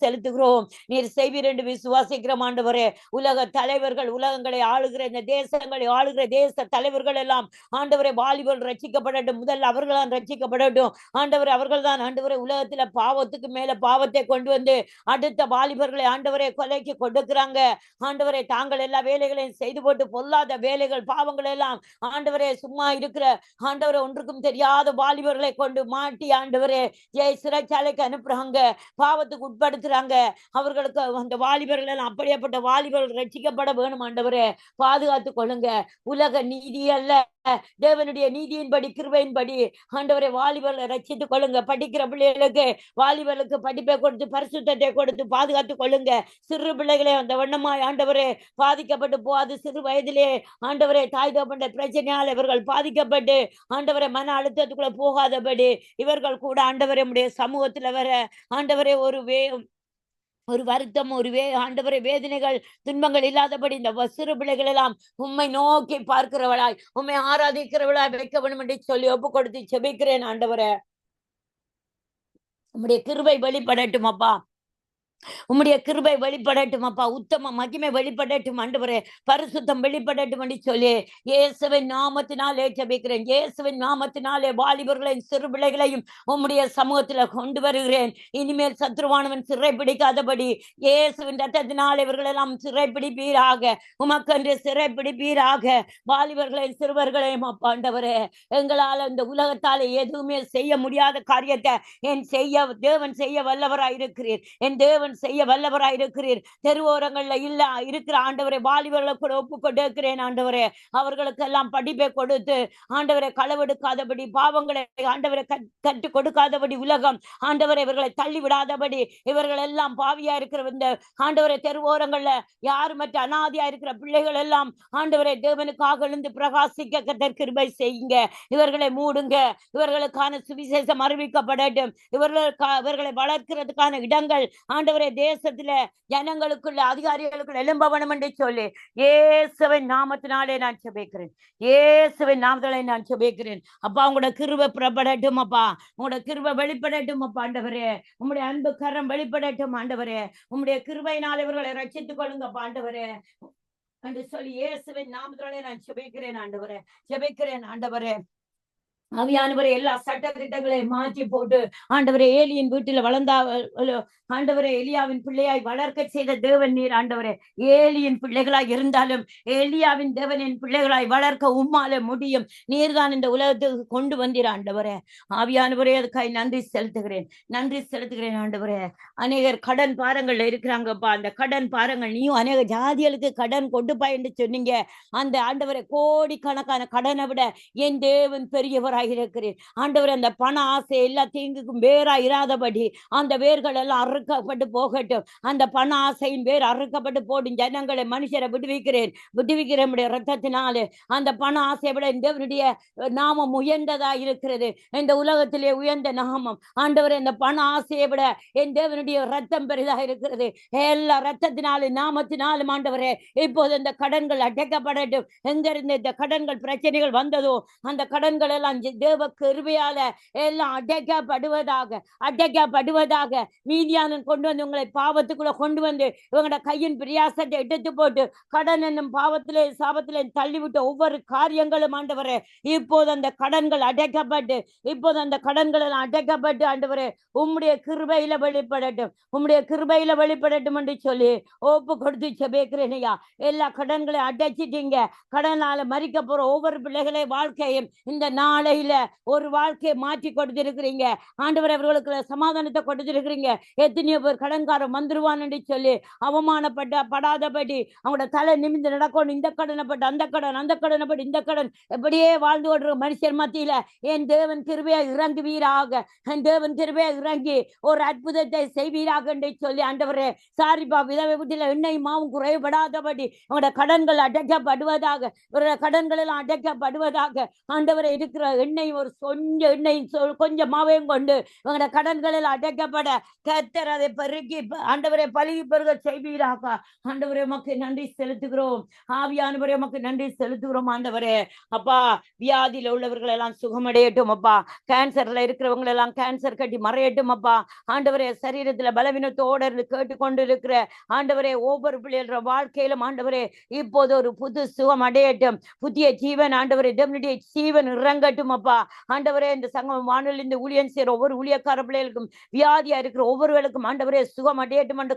செலுத்துகிறோம். நீர் செய்வீர் என்று விசுவாசிக்கிறோம் ஆண்டவரே. உலக தலைவர்கள், உலகங்களை ஆளுகிற இந்த தேசங்களை ஆளுகிற தேச தலைவர்கள் எல்லாம் ஆண்டவரே வாலிபர்கள் ரட்சிக்கப்படட்டும். முதல்ல அவர்களாம் ரட்சிக்கப்படட்டும் ஆண்டவரே. அவர்கள் தான் ஆண்டவரே உலகத்துல பாவத்துக்கு மேல பாவத்தை கொண்டு வந்து அடுத்த வாலிபர்களை ஆண்டவரே கொலைக்கு கொடுக்கிறாங்க ஆண்டவரே. தாங்கள் எல்லா வேலைகளையும் செய்து போட்டு பொல்லாத வேலைகள் பாவங்கள் எல்லாம் ஆண்டவரே சும்மா இருக்கிற ஆண்டவரே ஒன்றுக்கும் தெரியாத வாலிபர்களை கொண்டு மாட்டி ஆண்டவரே சிறைச்சாலைக்கு அனுப்புறாங்க, பாவத்துக்கு உட்படுத்துறாங்க. அவர்களுக்கு அந்த வாலிபர்கள் எல்லாம் அப்படியேப்பட்ட வாலிபர்கள் ரட்சிக்கப்பட வேணும் ஆண்டவரே. பாதுகாத்துக் கொள்ளுங்க. உலக நீதி அல்ல, தேவனுடைய நீதியின்படி கிருபையின்படி ஆண்டவரை வாலிபர்களை ரட்சித்துக் கொள்ளுங்க. படிக்கிற பிள்ளைகளுக்கு வாலிபர்களுக்கு படிப்பை கொடுத்து பரிசுத்தத்தை கொடுத்து பாதுகாத்துக் கொள்ளுங்க. சிறு பிள்ளைகளே அந்த வண்ணமாய் ஆண்டவரே பாதிக்கப்பட்டு போகாது சிறு வயதிலே ஆண்டவரே தாய் தகப்பன் பிரச்சனையால் இவர்கள் பாதிக்கப்பட்டு ஆண்டவரை மன அழுத்தத்துக்குள்ள போகாதபடி இவர்கள் கூட ஆண்டவரை உடைய சமூகத்துல வர ஆண்டவரே ஒரு வருத்தம் ஆண்டவரை வேதனைகள் துன்பங்கள் இல்லாதபடி இந்த சிறு பிள்ளைகள் எல்லாம் உம்மை நோக்கி பார்க்கிறவளாய் உம்மை ஆராதிக்கிறவளாய் வைக்க வேண்டும் என்று சொல்லி ஒப்பு கொடுத்து ஜெபிக்கிறேன் ஆண்டவரே. உம்முடைய கிருபை வெளிப்படட்டும் அப்பா, உம்முடைய கிருபை வெளிப்படட்டும் அப்பா, உத்தம மகிமை வெளிப்படட்டும் ஆண்டவரே, பரிசுத்தம் வெளிப்படட்டும் என்று சொல்லி இயேசுவின் நாமத்தினாலே ஜெபிக்கிறேன். இயேசுவின் நாமத்தினாலே வாலிபர்களையும் சிறு பிள்ளைகளையும் உம்முடைய சமூகத்துல கொண்டு வருகிறேன். இனிமேல் சத்ருவானவன் சிறை பிடிக்காதபடி இயேசுவின் ரத்தத்தினாலே இவர்கள் எல்லாம் சிறை பிடிப்பீராக, உமக்கென்று சிறை பிடிப்பீராக வாலிபர்களையும் சிறுவர்களையும் அப்பா ஆண்டவரே. எங்களால் இந்த உலகத்தாலே எதுவுமே செய்ய முடியாத காரியத்தை தேவன் செய்ய வல்லவராயிருக்கிறீர். என் தேவன் செய்ய வல்லவராயிருக்கிறீர். தெருவோரங்கள்ல இல்ல இருக்கிற ஆண்டவரே வாலிபர்களை கூட ஒப்பு கொடுக்கிறேன் ஆண்டவரே. அவர்களுக்கு எல்லாம் படிப்பை கொடுத்து ஆண்டவரை களவெடுக்காதபடி பாவங்களை ஆண்டவரை கற்றுக் கொடுக்காதபடி உலகம் ஆண்டவரை இவர்களை தள்ளி விடாதபடி இவர்கள் எல்லாம் பாவியா இருக்கிற இந்த ஆண்டவரை தெருவோரங்கள்ல யாரு மற்ற அனாதியா இருக்கிற பிள்ளைகள் எல்லாம் ஆண்டவரை தேவனுக்காக எழுந்து பிரகாசிக்க கிருபை செய்யுங்க. இவர்களை மூடுங்க. இவர்களுக்கான சுவிசேஷம் அறிவிக்கப்படட்டும். இவர்களை வளர்க்கிறதுக்கான இடங்கள் ஆண்டவரை தேசத்துல ஜனங்களுக்குள்ள அதிகாரிகளுக்குள்ள எழும்ப வேணும் என்று சொல்லி இயேசுவின் நாமத்தினாலே நான் ஜெபிக்கிறேன். இயேசுவின் நாமத்தினாலே நான் ஜெபிக்கிறேன் அப்பா. உங்களோட கிருபை புறப்படட்டும் அப்பா, உங்களோட கிருபை வெளிப்படட்டும் அப்பா ஆண்டவரே. உங்களுடைய அன்பு கரம் வெளிப்படட்டும் ஆண்டவரே. உங்களுடைய கிருபையினால் இவர்களை ரட்சித்துக் கொள்ளுங்க ஆண்டவரே என்று சொல்லி இயேசுவின் நாமத்தினாலே நான் ஜெபிக்கிறேன் ஆண்டவரே. ஆவியானவரே எல்லா சட்ட திட்டங்களை மாற்றி போட்டு ஆண்டவரே ஏலியின் வீட்டில் வளர்ந்தா ஆண்டவரே எலியாவின் பிள்ளையாய் வளர்க்க செய்த தேவன் நீர் ஆண்டவரே. ஏலியின் பிள்ளைகளாய் இருந்தாலும் எலியாவின் தேவனின் பிள்ளைகளாய் வளர்க்க உம்மால முடியும். நீர்தான் இந்த உலகத்துக்கு கொண்டு வந்தீர் ஆண்டவரே. ஆவியானவரே அதுக்காய் நன்றி செலுத்துகிறேன் ஆண்டவரே. அநேகர் கடன் பாரங்கள்ல இருக்கிறாங்கப்பா. அந்த கடன் பாரங்கள் நீயும் அநேக ஜாதிகளுக்கு கடன் கொடுப்பா என்று சொன்னீங்க. அந்த ஆண்டவரை கோடிக்கணக்கான கடனை விட என் தேவன் பெரியவர் இருக்கிறேன் ஆண்டவர். அந்த பண ஆசை எல்லா தீங்குக்கும் வேறா இராதபடி அந்த வேர்கள் எல்லாம் அறுக்கப்பட்டு போகட்டும். அந்த பண ஆசையின் வேர் அறுக்கப்பட்டு போடும் ஜனங்களை மனுஷரை விடுவிக்கிறேன் ரத்தத்தினாலே. அந்த பண ஆசையை விட தேவனுடைய நாமம் உயர்ந்ததா இருக்கிறது. இந்த உலகத்திலே உயர்ந்த நாமம் ஆண்டவர். இந்த பண ஆசையை விட என் தேவனுடைய ரத்தம் பெரிதாக இருக்கிறது. எல்லா ரத்தத்தினாலும் நாமத்தினாலும் ஆண்டவரே இப்போது இந்த கடன்கள் அடைக்கப்படட்டும். எங்கிருந்து இந்த கடன்கள் பிரச்சனைகள் வந்ததோ அந்த கடன்கள் எல்லாம் தேவ கிருபையால எல்லாம் அடைக்கப்படுவதாக. மீதியானன் கொண்டு வந்து உங்களை பாவத்துக்குள்ள கொண்டு வந்து இவங்களோட கையின் பிரியாசத்தை எடுத்து போட்டு கடன் என்னும் பாவத்திலே சாபத்திலே தள்ளிவிட்ட ஒவ்வொரு காரியங்களும் ஆண்டவரே இப்போது அந்த கடன்கள் அடைக்கப்பட்டு எல்லாம் அடைக்கப்பட்டு ஆண்டவரே உம்முடைய கிருபையில வெளிப்படட்டும் என்று சொல்லி ஒப்பு கொடுத்து ஜெபிக்கிறேன் ஐயா. எல்லா கடன்களையும் அடைச்சிட்டீங்க. கடனால மறிக்க போற ஒவ்வொரு பிள்ளைகளை வாழ்க்கையும் இந்த நாளை வாழ்க்கையில ஒரு வாழ்க்கையை மாற்றி கொடுத்திருக்கிறீங்க ஆண்டவர். அவர்களுக்கு சமாதானத்தை கொடுத்திருக்கிறீங்க. எத்தனையோ பேர் கடன்காரன் வந்துருவான் என்று சொல்லி படாதபடி அவங்களோட தலை நிமிந்து நடக்கணும். இந்த கடனை பட்டு அந்த கடன், அந்த கடனை பட்டு இந்த கடன், எப்படியே வாழ்ந்து ஓடுற மனுஷர் மத்தியில என் தேவன் கிருபையா இறங்குவீராக, என் தேவன் கிருபையா இறங்கி ஒரு அற்புதத்தை செய்வீராக என்று சொல்லி ஆண்டவரே சாரிப்பா விதவை வீட்டில எண்ணெய் மாவும் குறைபடாதபடி அவங்களோட கடன்கள் அடைக்கப்படுவதாக, இவரோட கடன்கள் எல்லாம் அடைக்கப்படுவதாக. ஆண்டவரை இருக்கிற எண்ணெய் ஒரு கொஞ்சம் எண்ணெய் கொஞ்சம் மாவையும் கொண்டு இவங்களோட கடன்கள் எல்லாம் அடைக்கப்பட கர்த்தர் அதை பெருக்கி ஆண்டவரை பழுகி பெருக செய்வீராக. ஆண்டவரே உமக்கு நன்றி செலுத்துகிறோம். ஆவியானவரே உமக்கு நன்றி செலுத்துகிறோம். ஆண்டவரே அப்பா வியாதியில உள்ளவர்கள் எல்லாம் சுகமடையட்டும் அப்பா. கேன்சர்ல இருக்கிறவங்க எல்லாம் கேன்சர் கட்டி மறையட்டும் அப்பா. ஆண்டவரே சரீரத்துல பலவீனத்தோடு கேட்டுக்கொண்டு இருக்கிற ஆண்டவரே ஒவ்வொரு பிள்ளைகள வாழ்க்கையிலும் ஆண்டவரே இப்போது ஒரு புது சுகம் அடையட்டும். புதிய ஜீவன் ஆண்டவரே டெம்னிட்டிய ஜீவன் இறங்கட்டும் அப்பா. ஆண்டவரே இந்த சங்கம் வானொலி இந்த ஊழியன் செய்யற ஒவ்வொரு ஊழியக்கார பிள்ளைகளுக்கும் வியாதியா இருக்கிற ஒவ்வொருவர்களுக்கும் ஆண்டவரே சுகம் அடையட்டும் என்று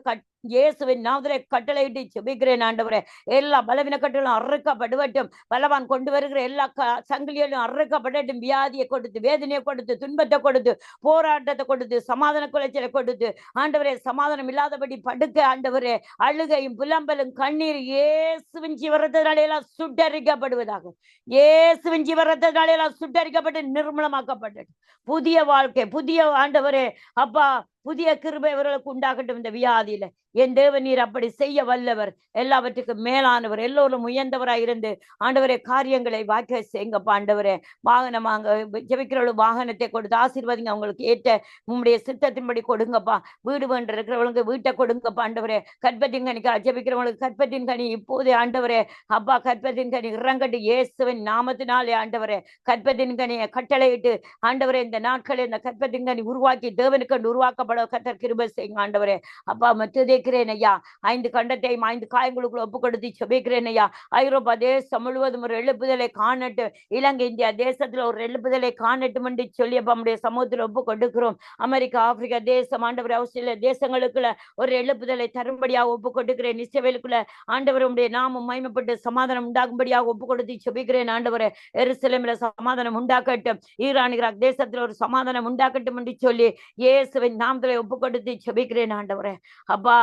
இயேசுவின் நாமத்திலே கட்டளையிட்டு ஜெபிக்கிறேன் ஆண்டவரே. எல்லா பலவீன கட்டளும் அறுக்கப்படுவட்டும். பலவான் கொண்டு வருகிற எல்லா சங்கிலிகளும் அறுக்கப்படட்டும். வியாதியை கொடுத்து, வேதனையை கொடுத்து, துன்பத்தை கொடுத்து, போராட்டத்தை கொடுத்து, சமாதான குலைச்சலை கொடுத்து ஆண்டவரே சமாதானம் இல்லாதபடி படுக்க ஆண்டவரே அழுகையும் புலம்பலும் கண்ணீர் இயேசுவின் ஜீவரத்தினாலே எல்லாம் சுட்டரிக்கப்படுவதாக. இயேசுவின் ஜீவரத்தினாலே எல்லாம் சுட்டரிக்கப்பட்டு நிர்மூலமாக்கப்பட்டது. புதிய வாழ்க்கை, புதிய ஆண்டவரே அப்பா புதிய கிருபை இவர்களுக்கு உண்டாகட்டும். இந்த வியாதியில என் தேவன் நீர் அப்படி செய்ய வல்லவர், எல்லாவற்றுக்கும் மேலானவர், எல்லோரும் உயர்ந்தவராய் இருந்து ஆண்டவரே காரியங்களை வாய்க்க செய்யுங்கப்பா. ஆண்டவரே வாகனமாங்க ஜெபிக்கிறவளும் வாகனத்தை கொடுத்து ஆசீர்வாதிங்க. அவங்களுக்கு ஏற்ற உங்களுடைய சித்தத்தின்படி கொடுங்கப்பா. வீடு வேண்ட இருக்கிறவங்களுக்கு வீட்டை கொடுங்கப்பா. ஆண்டவரே கற்பத்தின் கனிக்கா ஜெபிக்கிறவங்களுக்கு கற்பத்தின் கனி இப்போதே ஆண்டவரே அப்பா கற்பத்தின் கனி இறங்கட்டு இயேசுவின் நாமத்தினாலே ஆண்டவரே கற்பத்தின் கனியை கட்டளையிட்டு ஆண்டவரே இந்த நாட்களில் இந்த கற்பத்தின் கனி உருவாக்கி தேவனுக்கு உருவாக்கப்பட கர்த்தர் கிருபை செய்யுங்க ஆண்டவரே. அப்பா மத்துதைக்கிறேன் ஐயா. 5 கண்டத்தையும் 5 காயங்களுக்குள்ள ஒப்பு கொடுத்து செபிக்கிறேன் ஐயா. ஐரோப்பா தேசம் முழுவதும் ஒரு எழுப்புதலை காணட்டும். இலங்கை இந்தியா தேசத்துல ஒரு எழுப்புதலை காணட்டும் என்று சொல்லி அப்பா நம்முடைய சமூகத்தில் ஒப்பு கொடுக்கிறோம். அமெரிக்கா ஆப்பிரிக்கா தேசம் ஆண்டவர் ஆஸ்திரேலியா தேசங்களுக்குள்ள ஒரு எழுப்புதலை தரும்படியாக ஒப்பு கொடுக்கிறேன். இஸ்ரவேலுக்குள்ள ஆண்டவர் உடைய நாமம் மகிமைப்பட்டு சமாதானம் உண்டாகும்படியாக ஒப்பு கொடுத்து செபிக்கிறேன் ஆண்டவரே. எருசலேமில் சமாதானம் உண்டாக்கட்டும். ஈரான் ஈராக் தேசத்துல ஒரு சமாதானம் உண்டாக்கட்டும் என்று சொல்லி இயேசுவின் நாமத்திலே ஒப்பு கொடுத்து செபிக்கிறேன் ஆண்டவரே. அப்பா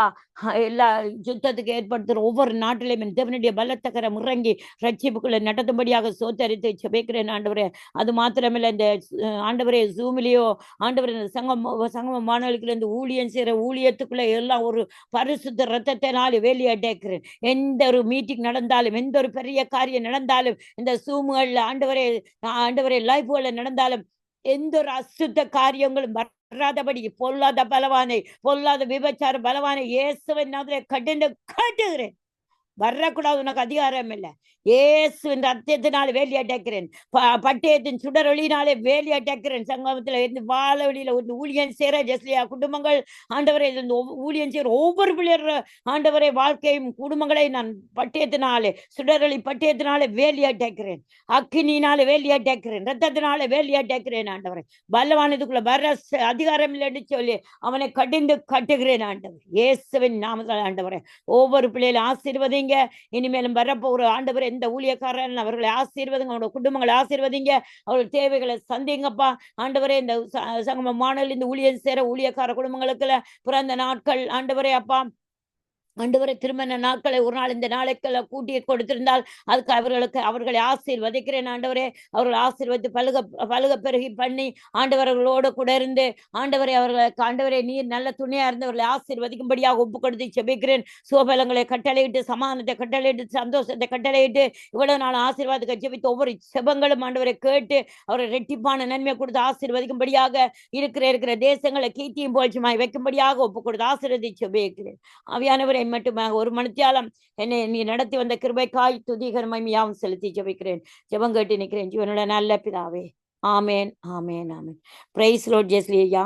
எல்லா யுத்தத்துக்கு ஏற்படுத்துற ஒவ்வொரு நாட்டிலையும் தேவனுடைய பலத்தக்கரம் இறங்கி ரட்சிப்புக்குள்ள நடத்தும்படியாக சோத்தரித்து செபிக்கிறேன் ஆண்டவரே. அது மாத்திரமில்லை இந்த ஆண்டவரே ஜூமிலேயோ ஆண்டவரே சங்கம வானொலிக்குள்ள இந்த ஊழியம் செய்யற ஊழியத்துக்குள்ள எல்லாம் ஒரு பரிசுத்த ரத்தத்தினால வேலி அடைக்கிறேன். எந்த ஒரு மீட்டிங் நடந்தாலும் எந்த ஒரு பெரிய காரியம் நடந்தாலும் இந்த சூமுகள்ல ஆண்டவரே லைஃப்ல நடந்தாலும் எந்த ஒரு அசுத்த காரியங்களும் வராதபடி பொல்லாத பலவானை பொல்லாத விபச்சார பலவானை இயேசுவின் நாமத்திலே கடிந்து காட்டுகிறேன். வரக்கூடாது, உனக்கு அதிகாரம் இல்லை. இயேசுவின் ரத்தத்தினால வேலி அடைக்கிறேன். பட்டயத்தின் சுடரொளினாலே வேலி அடைக்கிறேன். சங்கமத்துல இருந்து வாழ வழியில ஊழியம் செய்யற ஜெஸ்லியா குடும்பங்கள் ஆண்டவரை ஊழியம் செய்யற ஒவ்வொரு பிள்ளையர் ஆண்டவரை வாழ்க்கையும் குடும்பங்களை நான் பட்டயத்தினாலே சுடரொளி பட்டயத்தினாலே வேலி அடைக்கிறேன். அக்கினினாலே வேலி அடைக்கிறேன். ரத்தத்தினாலே வேலி அடைக்கிறேன் ஆண்டவரை. பலவானதுக்குள்ள வர அதிகாரம் இல்லைன்னு சொல்லி அவனை கடிந்து கட்டுகிறேன் ஆண்டவர். இயேசுவின் நாமத்தில் ஆண்டவரை ஒவ்வொரு பிள்ளைகளும் ஆசீர்வதிங்க. இனிமேலும் வரப்போகிற ஆண்டவர் எந்த ஊழியக்காரன் அவர்களை ஆசீர்வதிங்க. அவங்களோட குடும்பங்களை ஆசீர்வதிங்க. அவர்கள் தேவைகளை சந்திங்கப்பா ஆண்டவரே. இந்த சங்கம வானொலி இந்த ஊழியம் சேர ஊழியக்கார குடும்பங்களுக்கு பிறந்த நாட்கள் ஆண்டவரே அப்பா ஆண்டவரை திருமண நாட்களை ஒரு நாள் இந்த நாளைக்குள்ள கூட்டி கொடுத்திருந்தால் அதுக்கு அவர்களை ஆசீர்வதிக்கிறேன் ஆண்டவரே. அவர்கள் ஆசீர்வதித்து பழுக பெருகி பண்ணி ஆண்டவர்களோடு கூட இருந்து ஆண்டவரை அவர்களுக்கு ஆண்டவரை நீர் நல்ல துணையா இருந்தவர்களை ஆசீர்வதிக்கும்படியாக ஒப்பு கொடுத்து செபிக்கிறேன். சுபலங்களை கட்டளையிட்டு சமாதானத்தை கட்டளையிட்டு சந்தோஷத்தை கட்டளையிட்டு இவ்வளவு நாள் ஆசீர்வாதத்தை செபித்து ஒவ்வொரு செபங்களும் ஆண்டவரை கேட்டு அவரை ரெட்டிப்பான நன்மை கொடுத்து ஆசீர்வதிக்கும்படியாக இருக்கிற தேசங்களை கீர்த்தியும் போல்ச்சுமாய் வைக்கும்படியாக ஒப்பு கொடுத்து ஆசீர்வதித்து செபிக்கிறேன். அவியானவரை மட்டுமாக ஒரு மணித்தியாலம் என்னை நீ நடத்தி வந்த கிருபைக்காய் துதிகரமையும் யாவும் செலுத்தி ஜெபிக்கிறேன். ஜெபம் கேட்டு நிற்கிறேன் ஜீவனுள்ள நல்ல பிதாவே. ஆமேன் ஆமேன் ஆமேன். பிரைஸ் லார்ட் ஜெஸ்லி ஐயா.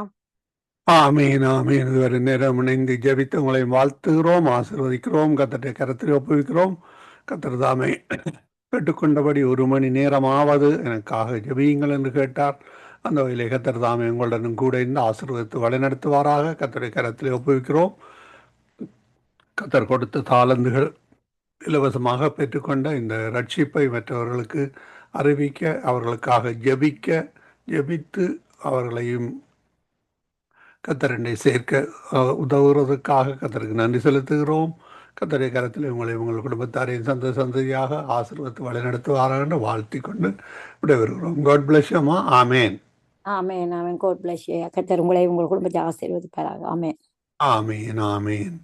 ஆமீன் ஆமீன். இதுவரை நேரம் இணைந்து ஜெபித்து உங்களை வாழ்த்துகிறோம், ஆசீர்வதிக்கிறோம். கர்த்தருடைய கரத்தில் ஒப்புவிக்கிறோம். கர்த்தர் தாமே கேட்டுக்கொண்டபடி 1 மணி நேரமாவது எனக்காக ஜெபியுங்கள் என்று கேட்டார். அந்த வகையிலே கர்த்தர் தாமே உங்களுடனும் கூட இருந்து ஆசீர்வதித்து வழிநடத்துவாராக. கர்த்தருடைய கரத்தில் ஒப்புவிக்கிறோம். கர்த்தர் கொடுத்த தாளந்துகள் இலவசமாக பெற்றுக்கொண்ட இந்த ரட்சிப்பை மற்றவர்களுக்கு அறிவிக்க, அவர்களுக்காக ஜெபித்து அவர்களையும் கத்தரண்டை சேர்க்க உதவுறதுக்காக கத்தருக்கு நன்றி செலுத்துகிறோம். கத்தரை கரத்தில் உங்களை உங்கள் குடும்பத்தாரையும் சந்ததியாக ஆசீர்வதித்து வழிநடத்துவாராக என்று வாழ்த்திக் கொண்டு விடைபெறுகிறோம். God bless you. ஆமேன். ஆமென். ஆமென். God bless you. கர்த்தர் உங்களை உங்கள் குடும்பத்தை ஆசீர்வதிப்பாராக. ஆமென். ஆமேன். ஆமேன்.